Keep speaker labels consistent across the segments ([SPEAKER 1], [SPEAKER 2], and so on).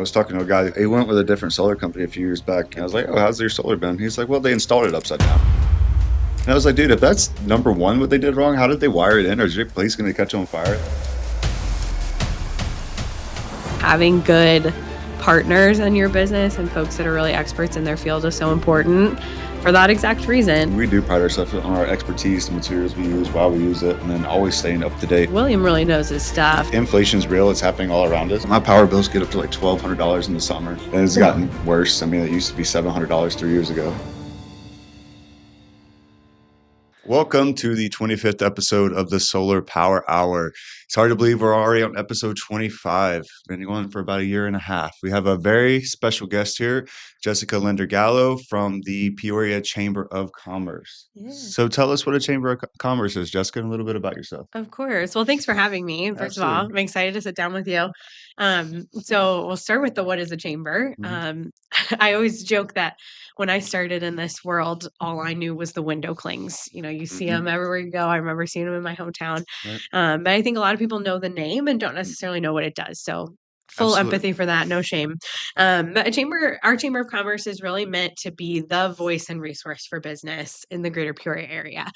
[SPEAKER 1] was talking to a guy. He went with a different solar company a few years back. And I was like, oh, how's your solar been? He's like, well, they installed it upside down. And I was like, dude, if that's number one, what they did wrong, how did they wire it in? Or is your place going to catch on fire?
[SPEAKER 2] Having good partners in your business and folks that are really experts in their field is so important for that exact reason.
[SPEAKER 1] We do pride ourselves on our expertise, the materials we use, why we use it, and then always staying up to date.
[SPEAKER 2] William really knows his stuff.
[SPEAKER 1] Inflation's real. It's happening all around us. My power bills get up to like $1,200 in the summer. And it's gotten worse. I mean, it used to be $700 3 years ago. Welcome to the 25th episode of the Solar Power Hour. It's hard to believe we're already on episode 25. Been going for about a year and a half. We have a very special guest here, Jessica Linder Gallo from the Peoria Chamber of Commerce. Yeah. So tell us what a Chamber of Commerce is, Jessica, and a little bit about yourself.
[SPEAKER 2] Of course. Well, thanks for having me. First of all, I'm excited to sit down with you. So we'll start with what is a chamber. I always joke that when I started in this world, all I knew was the window clings. You know, you see them everywhere you go. I remember seeing them in my hometown. Right. But I think a lot of people know the name and don't necessarily know what it does. So full empathy for that, no shame. But our Chamber of Commerce is really meant to be the voice and resource for business in the greater Peoria area.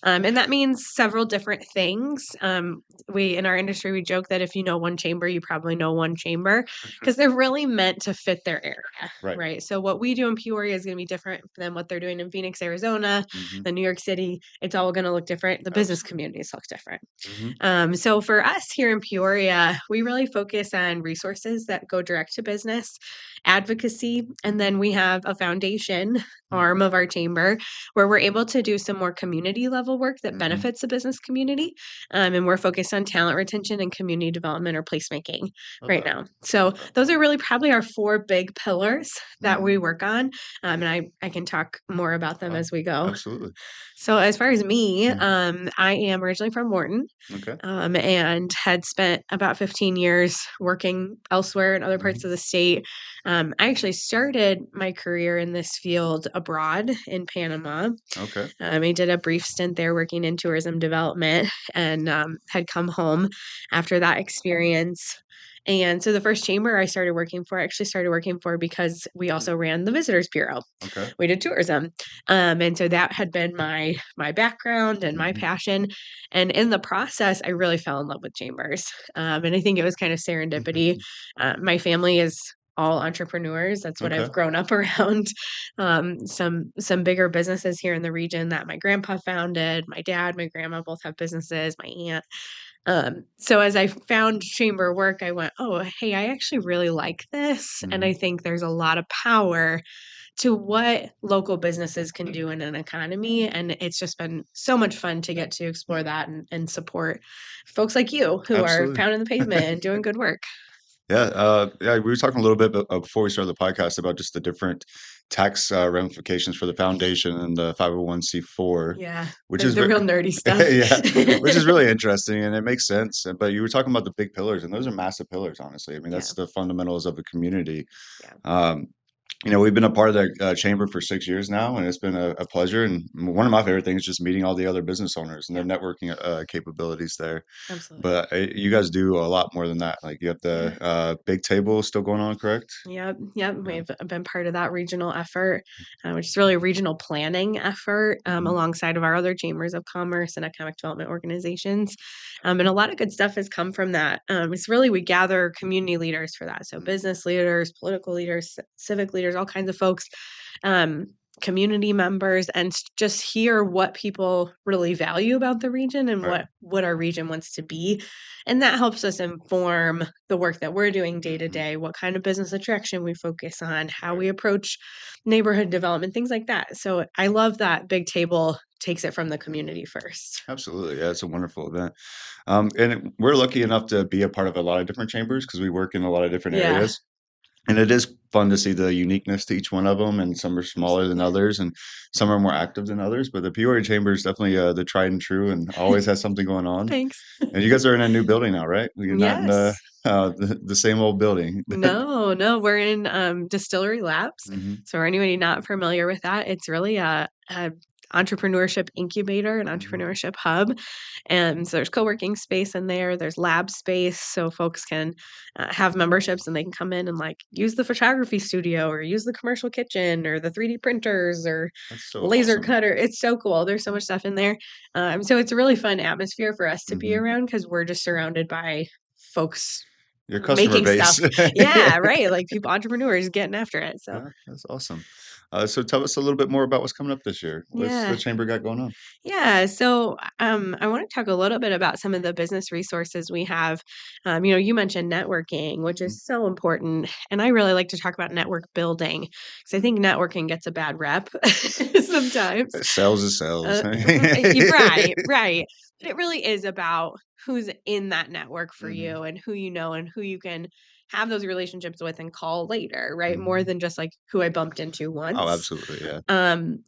[SPEAKER 2] And that means several different things. In our industry, we joke that if you know one chamber, you probably know one chamber because they're really meant to fit their area, right? So what we do in Peoria is going to be different than what they're doing in Phoenix, Arizona, the New York City. It's all going to look different. The business communities look different. So for us here in Peoria, we really focus on resources that go direct to business, advocacy, and then we have a foundation arm of our chamber where we're able to do some more community level work that benefits the business community. And we're focused on talent retention and community development or placemaking right now. So those are really probably our four big pillars that we work on. And I can talk more about them as we go.
[SPEAKER 1] Absolutely.
[SPEAKER 2] So as far as me, I am originally from Morton and had spent about 15 years working elsewhere in other parts of the state. I actually started my career in this field abroad in Panama. I did a brief stint there working in tourism development and had come home after that experience. And so the first chamber I started working for because we also ran the Visitors Bureau. We did tourism. And so that had been my background and my passion. And in the process, I really fell in love with chambers. And I think it was kind of serendipity. My family is all entrepreneurs. That's what I've grown up around. Some bigger businesses here in the region that my grandpa founded. My dad, my grandma both have businesses, my aunt. So as I found chamber work, I went, oh, hey, I actually really like this. And I think there's a lot of power to what local businesses can do in an economy. And it's just been so much fun to get to explore that and support folks like you who are pounding the pavement and doing good work.
[SPEAKER 1] Yeah, we were talking a little bit before we started the podcast about just the different tax ramifications for the foundation and the 501c4.
[SPEAKER 2] Yeah, which is the real nerdy stuff.
[SPEAKER 1] Yeah, which is really interesting and it makes sense. But you were talking about the big pillars, and those are massive pillars, honestly. I mean, that's the fundamentals of a community. We've been a part of the chamber for 6 years now, and it's been a pleasure. And one of my favorite things is just meeting all the other business owners and their networking capabilities there.
[SPEAKER 2] Absolutely.
[SPEAKER 1] But you guys do a lot more than that. Like you have the big table still going on, correct?
[SPEAKER 2] Yep. We've been part of that regional effort, which is really a regional planning effort alongside of our other chambers of commerce and economic development organizations. And a lot of good stuff has come from that. It's really, we gather community leaders for that. So business leaders, political leaders, civic leaders, all kinds of folks, community members, and just hear what people really value about the region and what our region wants to be. And that helps us inform the work that we're doing day to day, what kind of business attraction we focus on, how we approach neighborhood development, things like that. So I love that Big Table takes it from the community first.
[SPEAKER 1] Absolutely. Yeah, it's a wonderful event. And we're lucky enough to be a part of a lot of different chambers because we work in a lot of different areas. And it is fun to see the uniqueness to each one of them, and some are smaller than others, and some are more active than others. But the Peoria Chamber is definitely the tried and true, and always has something going on.
[SPEAKER 2] Thanks.
[SPEAKER 1] And you guys are in a new building now, right? You're not in the same old building.
[SPEAKER 2] No, we're in Distillery Labs. So for anybody not familiar with that, it's really a entrepreneurship incubator and entrepreneurship hub. And so there's co-working space in there. There's lab space, so folks can have memberships and they can come in and like use the photography studio or use the commercial kitchen or the 3D printers or
[SPEAKER 1] That's so
[SPEAKER 2] laser
[SPEAKER 1] awesome.
[SPEAKER 2] cutter. It's so cool. There's so much stuff in there. So it's a really fun atmosphere for us to be
[SPEAKER 1] Hmm.
[SPEAKER 2] around because we're just surrounded by folks
[SPEAKER 1] Your customer
[SPEAKER 2] making stuff.
[SPEAKER 1] base.
[SPEAKER 2] Yeah, right. Like people, entrepreneurs getting after it. So
[SPEAKER 1] Yeah, that's awesome. So tell us a little bit more about what's coming up this year. What's the
[SPEAKER 2] yeah.
[SPEAKER 1] chamber got going on?
[SPEAKER 2] Yeah. So I want to talk a little bit about some of the business resources we have. You mentioned networking, which
[SPEAKER 1] Mhm.
[SPEAKER 2] is so important. And I really like to talk about network building because I think networking gets a bad rep sometimes.
[SPEAKER 1] Sales is sales.
[SPEAKER 2] Right, right. But it really is about who's in that network for
[SPEAKER 1] Hmm.
[SPEAKER 2] you and who you know and who you can have those relationships with and call later, right? More
[SPEAKER 1] Hmm.
[SPEAKER 2] than just like who I bumped into
[SPEAKER 1] Oh,
[SPEAKER 2] once.
[SPEAKER 1] absolutely. Yeah.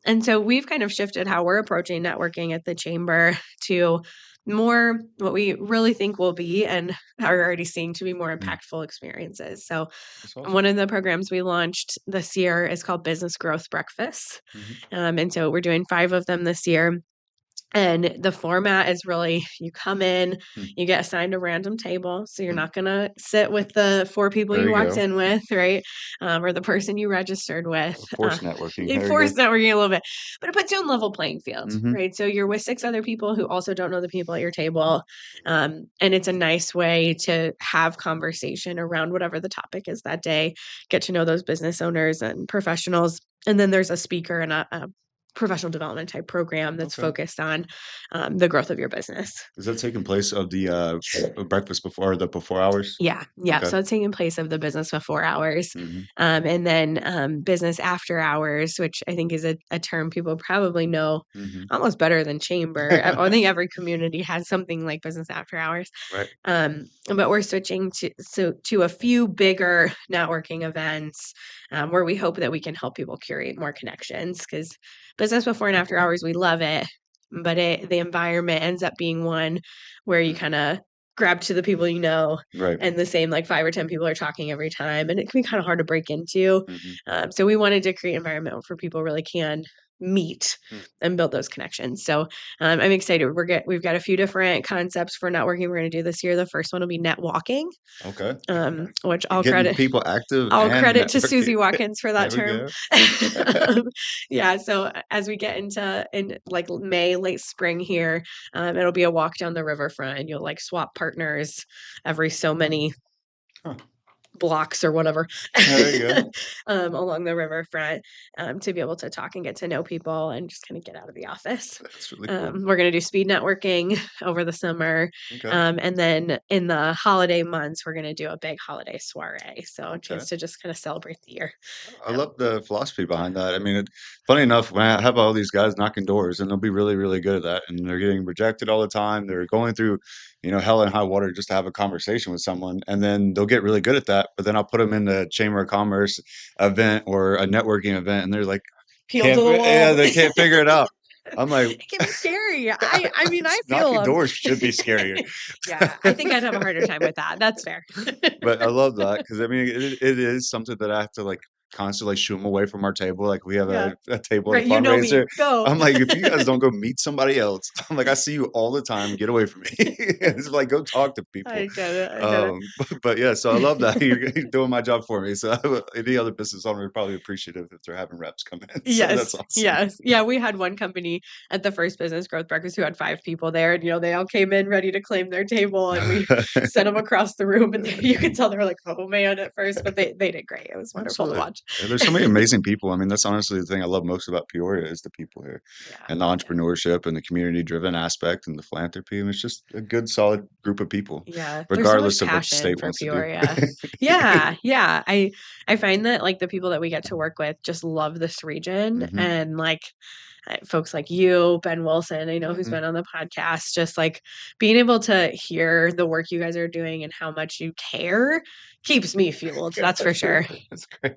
[SPEAKER 2] And so we've kind of shifted how we're approaching networking at the chamber to more what we really think will be and are already seeing to be more
[SPEAKER 1] Mm,
[SPEAKER 2] impactful experiences. So
[SPEAKER 1] that's awesome.
[SPEAKER 2] one of the programs we launched this year is called Business Growth Breakfast.
[SPEAKER 1] Hmm.
[SPEAKER 2] And so we're doing 5 of them this year. And the format is really you come in,
[SPEAKER 1] Hmm.
[SPEAKER 2] you get assigned a random table. So you're
[SPEAKER 1] Hmm.
[SPEAKER 2] not going to sit with the 4 people
[SPEAKER 1] There
[SPEAKER 2] you
[SPEAKER 1] you
[SPEAKER 2] walked
[SPEAKER 1] go.
[SPEAKER 2] in with, right? Or the person you registered with.
[SPEAKER 1] Force networking.
[SPEAKER 2] It
[SPEAKER 1] There you go.
[SPEAKER 2] forced networking a little bit, but it puts you on level playing field,
[SPEAKER 1] Hmm.
[SPEAKER 2] right? So you're with 6 other people who also don't know the people at your table. And it's a nice way to have conversation around whatever the topic is that day, get to know those business owners and professionals. And then there's a speaker and a professional development type program that's
[SPEAKER 1] Okay.
[SPEAKER 2] focused on the growth of your business.
[SPEAKER 1] Is that taking place of the breakfast before the before hours?
[SPEAKER 2] Yeah, yeah.
[SPEAKER 1] Okay.
[SPEAKER 2] So it's taking place of the business before hours,
[SPEAKER 1] Hmm.
[SPEAKER 2] and then business after hours, which I think is a term people probably know
[SPEAKER 1] Hmm.
[SPEAKER 2] almost better than chamber. I think every community has something like business after hours.
[SPEAKER 1] Right.
[SPEAKER 2] But we're switching to a few bigger networking events where we hope that we can help people curate more connections because business before and after hours, we love it, but the environment ends up being one where you kind of grab to the people you know
[SPEAKER 1] Right.
[SPEAKER 2] and the same like 5 or 10 people are talking every time and it can be kind of hard to break into.
[SPEAKER 1] Hmm.
[SPEAKER 2] So we wanted to create an environment where people really can meet and build those connections. So I'm excited. We've got a few different concepts for networking we're going to do this year. The first one will be net walking,
[SPEAKER 1] Okay.
[SPEAKER 2] which
[SPEAKER 1] Getting people active
[SPEAKER 2] I'll
[SPEAKER 1] and
[SPEAKER 2] credit to
[SPEAKER 1] networking.
[SPEAKER 2] Susie Watkins for that
[SPEAKER 1] There we
[SPEAKER 2] term.
[SPEAKER 1] go.
[SPEAKER 2] um, yeah, so as we get into in like May, late spring here, it'll be a walk down the riverfront, and you'll like swap partners every so many
[SPEAKER 1] Huh.
[SPEAKER 2] blocks or whatever
[SPEAKER 1] There you go.
[SPEAKER 2] along the riverfront to be able to talk and get to know people and just kind of get out of the office.
[SPEAKER 1] That's really cool.
[SPEAKER 2] We're going to do speed networking over the summer.
[SPEAKER 1] Okay.
[SPEAKER 2] And then in the holiday months, we're going to do a big holiday soiree. So a
[SPEAKER 1] Okay.
[SPEAKER 2] chance to just kind of celebrate the year.
[SPEAKER 1] I
[SPEAKER 2] Um,
[SPEAKER 1] love the philosophy behind that. I mean, funny enough, when I have all these guys knocking doors, and they'll be really, really good at that, and they're getting rejected all the time. They're going through, hell and high water just to have a conversation with someone, and then they'll get really good at that. But then I'll put them in the Chamber of Commerce event or a networking event, and they're like,
[SPEAKER 2] Peeled to the
[SPEAKER 1] yeah,
[SPEAKER 2] wolves.
[SPEAKER 1] they can't figure it out. I'm like,
[SPEAKER 2] It can be scary. I mean, I feel
[SPEAKER 1] knocking doors should be scarier.
[SPEAKER 2] yeah, I think I'd have a harder time with that. That's fair.
[SPEAKER 1] But I love that because I mean it is something that I have to like constantly shoo them away from our table. Like we have
[SPEAKER 2] Yeah.
[SPEAKER 1] a table at a
[SPEAKER 2] Right. You know me.
[SPEAKER 1] fundraiser.
[SPEAKER 2] Go.
[SPEAKER 1] I'm like, if you guys don't go meet somebody else, I'm like, I see you all the time. Get away from me. It's like go talk to people.
[SPEAKER 2] I get it. I get
[SPEAKER 1] But yeah, so I love that
[SPEAKER 2] it.
[SPEAKER 1] you're doing my job for me. So any other business owner would probably appreciative if they're having reps come in. So that's
[SPEAKER 2] Yes,
[SPEAKER 1] awesome.
[SPEAKER 2] yes. Yeah, we had one company at the first business growth breakfast who had 5 people there, and, they all came in ready to claim their table, and we sent them across the room, and you could tell they were like, "Oh, man," at first, but they did great. It was wonderful to
[SPEAKER 1] Absolutely.
[SPEAKER 2] watch.
[SPEAKER 1] And there's so many amazing people. I mean, that's honestly the thing I love most about Peoria is the people here
[SPEAKER 2] Yeah,
[SPEAKER 1] and the
[SPEAKER 2] yeah,
[SPEAKER 1] entrepreneurship and the community driven aspect and the philanthropy. And it's just a good, solid group of people,
[SPEAKER 2] yeah. There's so much
[SPEAKER 1] regardless of what the
[SPEAKER 2] passion
[SPEAKER 1] state
[SPEAKER 2] for
[SPEAKER 1] wants to do.
[SPEAKER 2] Peoria. Yeah, yeah. I find that, like, the people that we get to work with just love this region,
[SPEAKER 1] Hmm.
[SPEAKER 2] and, like, folks like you, Ben Wilson, I know who's
[SPEAKER 1] Hmm.
[SPEAKER 2] been on the podcast, just like being able to hear the work you guys are doing and how much you care keeps me fueled. That's for sure.
[SPEAKER 1] That's great.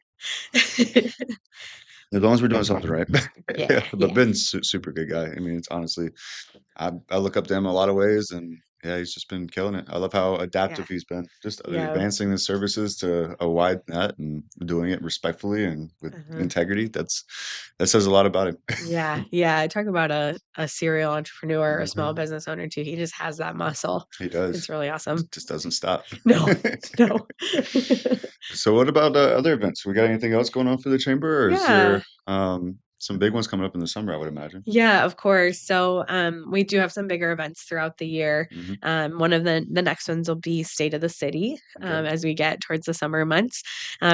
[SPEAKER 1] As long as we're doing something right.
[SPEAKER 2] Yeah,
[SPEAKER 1] Yeah, but
[SPEAKER 2] yeah.
[SPEAKER 1] Ben's super good guy. I mean, it's honestly, I look up to him in a lot of ways. And Yeah, he's just been killing it. I love how
[SPEAKER 2] Yeah.
[SPEAKER 1] adaptive he's been, just
[SPEAKER 2] Yeah.
[SPEAKER 1] advancing the services to a wide net and doing it respectfully and with
[SPEAKER 2] Uh-huh.
[SPEAKER 1] integrity. That says a lot about him.
[SPEAKER 2] Yeah. Yeah. I talk about a serial entrepreneur, a small
[SPEAKER 1] Hmm.
[SPEAKER 2] business owner too. He just has that muscle.
[SPEAKER 1] He does.
[SPEAKER 2] It's really awesome.
[SPEAKER 1] Just doesn't stop.
[SPEAKER 2] No, no.
[SPEAKER 1] So what about other events? We got anything else going on for the chamber, or is
[SPEAKER 2] Yeah.
[SPEAKER 1] there some big ones coming up in the summer, I would imagine?
[SPEAKER 2] Yeah, of course. So, we do have some bigger events throughout the year.
[SPEAKER 1] Hmm.
[SPEAKER 2] One of the next ones will be State of the City,
[SPEAKER 1] Okay.
[SPEAKER 2] as we get towards the summer months.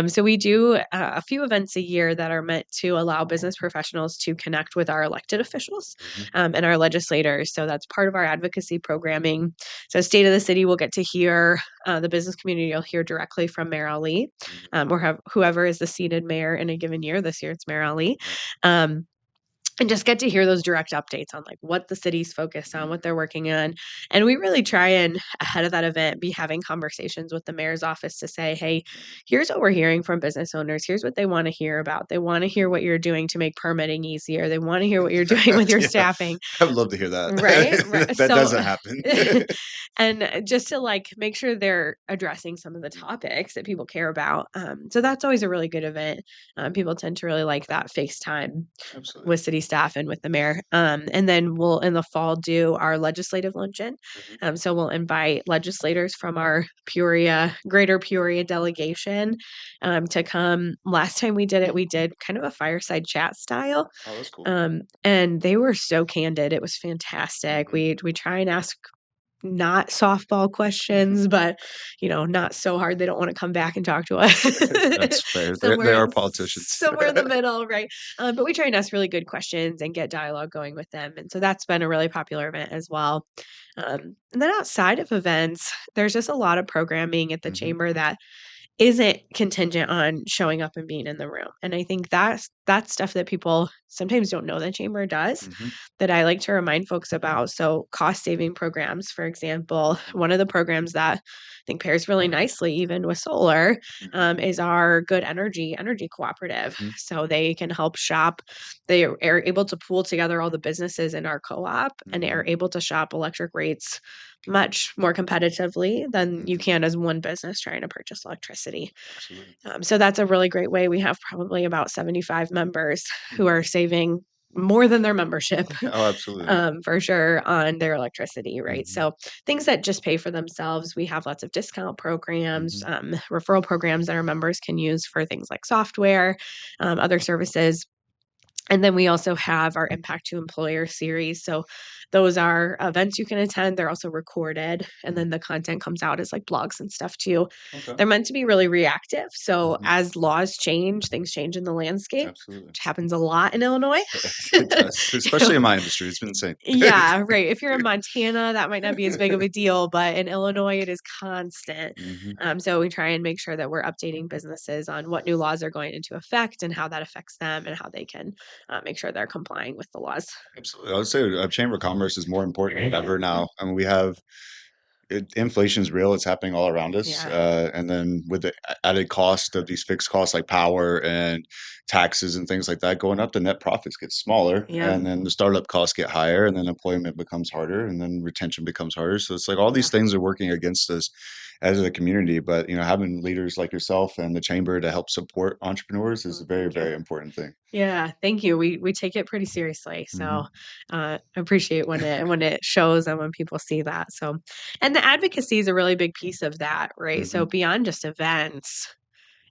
[SPEAKER 2] So we do a few events a year that are meant to allow business professionals to connect with our elected officials,
[SPEAKER 1] Hmm.
[SPEAKER 2] and our legislators. So that's part of our advocacy programming. So State of the City, we'll get to hear the business community. You'll hear directly from Mayor Ali,
[SPEAKER 1] Hmm.
[SPEAKER 2] or have whoever is the seated mayor in a given year. This year, it's Mayor Ali.
[SPEAKER 1] Right.
[SPEAKER 2] Um, and just get to hear those direct updates on like what the city's focused on, what
[SPEAKER 1] Hmm.
[SPEAKER 2] they're working on. And we really try and ahead of that event be having conversations with the mayor's office to say, hey, here's what we're hearing from business owners. Here's what they want to hear about. They want to hear what you're doing to make permitting easier. They want to hear what you're doing with your
[SPEAKER 1] Yeah,
[SPEAKER 2] staffing.
[SPEAKER 1] I would love to hear that.
[SPEAKER 2] Right, right.
[SPEAKER 1] That
[SPEAKER 2] So,
[SPEAKER 1] doesn't happen.
[SPEAKER 2] and just to like make sure they're addressing some of the topics that people care about. So that's always a really good event. People tend to really like that FaceTime
[SPEAKER 1] Absolutely.
[SPEAKER 2] with city staff and with the mayor. And then we'll in the fall do our legislative luncheon.
[SPEAKER 1] Hmm.
[SPEAKER 2] So we'll invite legislators from our Greater Peoria delegation to come. Last time we did it, we did kind of a fireside chat style.
[SPEAKER 1] Oh, that's cool.
[SPEAKER 2] And they were so candid. It was fantastic.
[SPEAKER 1] Hmm.
[SPEAKER 2] We try and ask not softball questions, but, not so hard they don't wanna come back and talk to us.
[SPEAKER 1] That's fair. They
[SPEAKER 2] Somewhere
[SPEAKER 1] are politicians.
[SPEAKER 2] somewhere in the middle, right? But we try and ask really good questions and get dialogue going with them, and so that's been a really popular event as well. And then outside of events, there's just a lot of programming at the
[SPEAKER 1] Hmm.
[SPEAKER 2] chamber that isn't contingent on showing up and being in the room, and I think that's stuff that people sometimes don't know the chamber does,
[SPEAKER 1] Hmm.
[SPEAKER 2] that I like to remind folks about. So, cost saving programs, for example,
[SPEAKER 1] Hmm.
[SPEAKER 2] one of the programs that I think pairs really nicely even with solar,
[SPEAKER 1] Hmm.
[SPEAKER 2] is our Good Energy Cooperative.
[SPEAKER 1] Hmm.
[SPEAKER 2] So they can help shop. They are able to pool together all the businesses in our co-op and are
[SPEAKER 1] Hmm.
[SPEAKER 2] able to shop electric rates much more competitively than you
[SPEAKER 1] Hmm.
[SPEAKER 2] can as one business trying to purchase electricity.
[SPEAKER 1] Absolutely.
[SPEAKER 2] So that's a really great way. We have probably about 75 members
[SPEAKER 1] Hmm.
[SPEAKER 2] who are saving more than their membership,
[SPEAKER 1] Oh, absolutely.
[SPEAKER 2] for sure, on their electricity, right?
[SPEAKER 1] Hmm.
[SPEAKER 2] So things that just pay for themselves. We have lots of discount programs,
[SPEAKER 1] Hmm.
[SPEAKER 2] referral programs that our members can use for things like software, other services. And then we also have our Impact to Employer series. So those are events you can attend. They're also recorded, and then the content comes out as like blogs and stuff too.
[SPEAKER 1] Okay.
[SPEAKER 2] They're meant to be really reactive. So
[SPEAKER 1] Hmm.
[SPEAKER 2] as laws change, things change in the landscape,
[SPEAKER 1] Absolutely.
[SPEAKER 2] which happens a lot in Illinois.
[SPEAKER 1] It does,
[SPEAKER 2] You know,
[SPEAKER 1] especially in my industry. It's been insane.
[SPEAKER 2] yeah, right. If you're in Montana, that might not be as big of a deal, but in Illinois, it is constant.
[SPEAKER 1] Hmm.
[SPEAKER 2] So we try and make sure that we're updating businesses on what new laws are going into effect and how that affects them and how they can make sure they're complying with the laws.
[SPEAKER 1] Absolutely. I would say a chamber of commerce is more important than ever now. I mean, we have inflation's real. It's happening all around us.
[SPEAKER 2] Yeah.
[SPEAKER 1] And then with the added cost of these fixed costs like power and taxes and things like that going up, the net profits get smaller.
[SPEAKER 2] Yeah.
[SPEAKER 1] And then the startup costs get higher. And then employment becomes harder. And then retention becomes harder. So it's like all
[SPEAKER 2] Yeah.
[SPEAKER 1] these things are working against us as a community. But, having leaders like yourself and the chamber to help support entrepreneurs is
[SPEAKER 2] Oh,
[SPEAKER 1] a very,
[SPEAKER 2] thank you.
[SPEAKER 1] very important thing.
[SPEAKER 2] Yeah, thank you. We take it pretty seriously. So
[SPEAKER 1] Hmm.
[SPEAKER 2] I appreciate when it shows and when people see that. So, and the advocacy is a really big piece of that, right?
[SPEAKER 1] Hmm.
[SPEAKER 2] So beyond just events,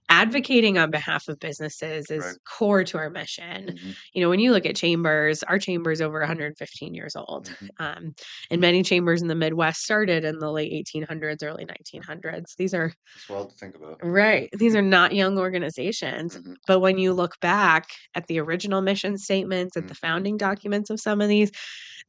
[SPEAKER 2] advocating on behalf of businesses
[SPEAKER 1] Right.
[SPEAKER 2] is core to our mission.
[SPEAKER 1] Hmm.
[SPEAKER 2] When you look at chambers, our chamber is over 115 years old.
[SPEAKER 1] Hmm.
[SPEAKER 2] Um, and many chambers in the Midwest started in the late 1800s, early 1900s. These are
[SPEAKER 1] It's wild to think about.
[SPEAKER 2] right. These are not young organizations.
[SPEAKER 1] Hmm.
[SPEAKER 2] But when you look back at the original mission statements, at the
[SPEAKER 1] Hmm.
[SPEAKER 2] founding documents of some of these,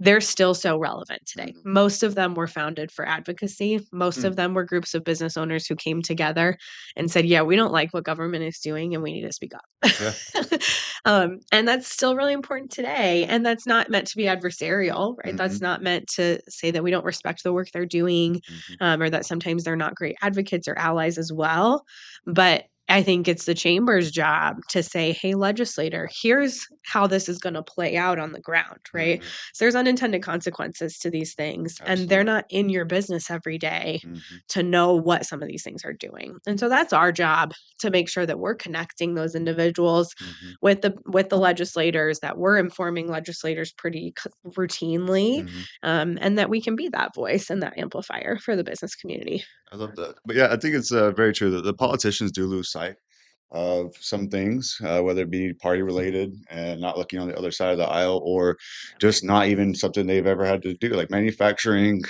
[SPEAKER 2] they're still so relevant today.
[SPEAKER 1] Hmm.
[SPEAKER 2] Most of them were founded for advocacy. Most
[SPEAKER 1] Hmm.
[SPEAKER 2] of them were groups of business owners who came together and said, yeah, we don't like what government is doing and we need to speak up.
[SPEAKER 1] Yeah.
[SPEAKER 2] And that's still really important today. And that's not meant to be adversarial, right?
[SPEAKER 1] Hmm.
[SPEAKER 2] That's not meant to say that we don't respect the work they're doing,
[SPEAKER 1] Hmm.
[SPEAKER 2] or that sometimes they're not great advocates or allies as well. But I think it's the chamber's job to say, "Hey, legislator, here's how this is gonna play out on the ground," right?
[SPEAKER 1] Mhm.
[SPEAKER 2] So there's unintended consequences to these things, and they're
[SPEAKER 1] Absolutely.
[SPEAKER 2] not in your business every day
[SPEAKER 1] Mhm.
[SPEAKER 2] to know what some of these things are doing. And so that's our job to make sure that we're connecting those individuals
[SPEAKER 1] Mhm.
[SPEAKER 2] with the legislators, that we're informing legislators pretty routinely,
[SPEAKER 1] Mhm.
[SPEAKER 2] and that we can be that voice and that amplifier for the business community.
[SPEAKER 1] I love that. But yeah, I think it's very true that the politicians do lose sight of some things, whether it be party related and not looking on the other side of the aisle, or just not even something they've ever had to do, like manufacturing,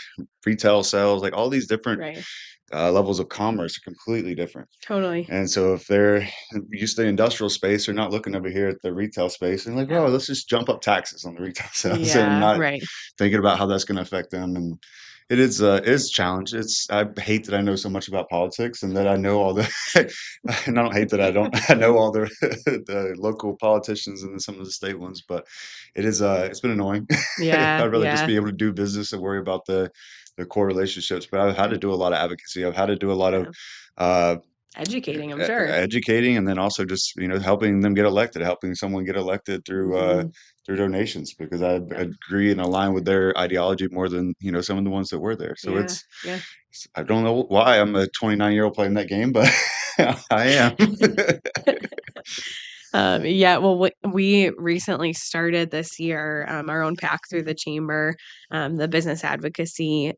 [SPEAKER 1] retail sales, like all these different
[SPEAKER 2] Right.
[SPEAKER 1] levels of commerce are completely different.
[SPEAKER 2] Totally.
[SPEAKER 1] And so if they're used to the industrial space, they're not looking over here at the retail space and like,
[SPEAKER 2] Yeah.
[SPEAKER 1] oh, let's just jump up taxes on the retail sales and
[SPEAKER 2] Yeah,
[SPEAKER 1] not
[SPEAKER 2] right.
[SPEAKER 1] thinking about how that's going to affect them. And it is a challenge. It's I hate that I know so much about politics and that I know all the and I don't hate that I don't I know all the the local politicians and some of the state ones, but it's been annoying.
[SPEAKER 2] Yeah,
[SPEAKER 1] I'd rather just
[SPEAKER 2] yeah,
[SPEAKER 1] be able to do business and worry about the core relationships. But I've had to
[SPEAKER 2] right,
[SPEAKER 1] do a lot of advocacy. I've had to do a lot of
[SPEAKER 2] yeah.
[SPEAKER 1] uh,
[SPEAKER 2] Educating, I'm sure.
[SPEAKER 1] educating, and then also just helping them get elected, helping someone get elected
[SPEAKER 2] Mhm.
[SPEAKER 1] through donations because I
[SPEAKER 2] Yep.
[SPEAKER 1] agree and align with their ideology more than some of the ones that were there. So
[SPEAKER 2] Yeah, yeah.
[SPEAKER 1] I don't know why I'm a 29-year-old playing that game, but I am.
[SPEAKER 2] Yeah, well, we recently started this year, our own pack through the chamber, the Business Advocacy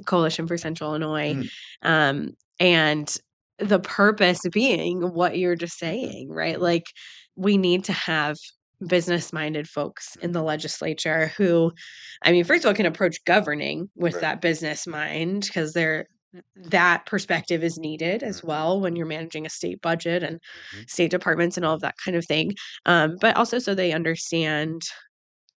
[SPEAKER 2] Coalition for Central Illinois,
[SPEAKER 1] Mm,
[SPEAKER 2] um, and the purpose being what you're just
[SPEAKER 1] mhm,
[SPEAKER 2] saying, right? Like, we need to have business-minded folks in the
[SPEAKER 1] mhm.
[SPEAKER 2] legislature who, I mean, first of all, can approach governing with
[SPEAKER 1] Right.
[SPEAKER 2] that business mind because they're that perspective is needed as
[SPEAKER 1] Mhm,
[SPEAKER 2] well when you're managing a state budget and
[SPEAKER 1] mhm.
[SPEAKER 2] state departments and all of that kind of thing. But also so they understand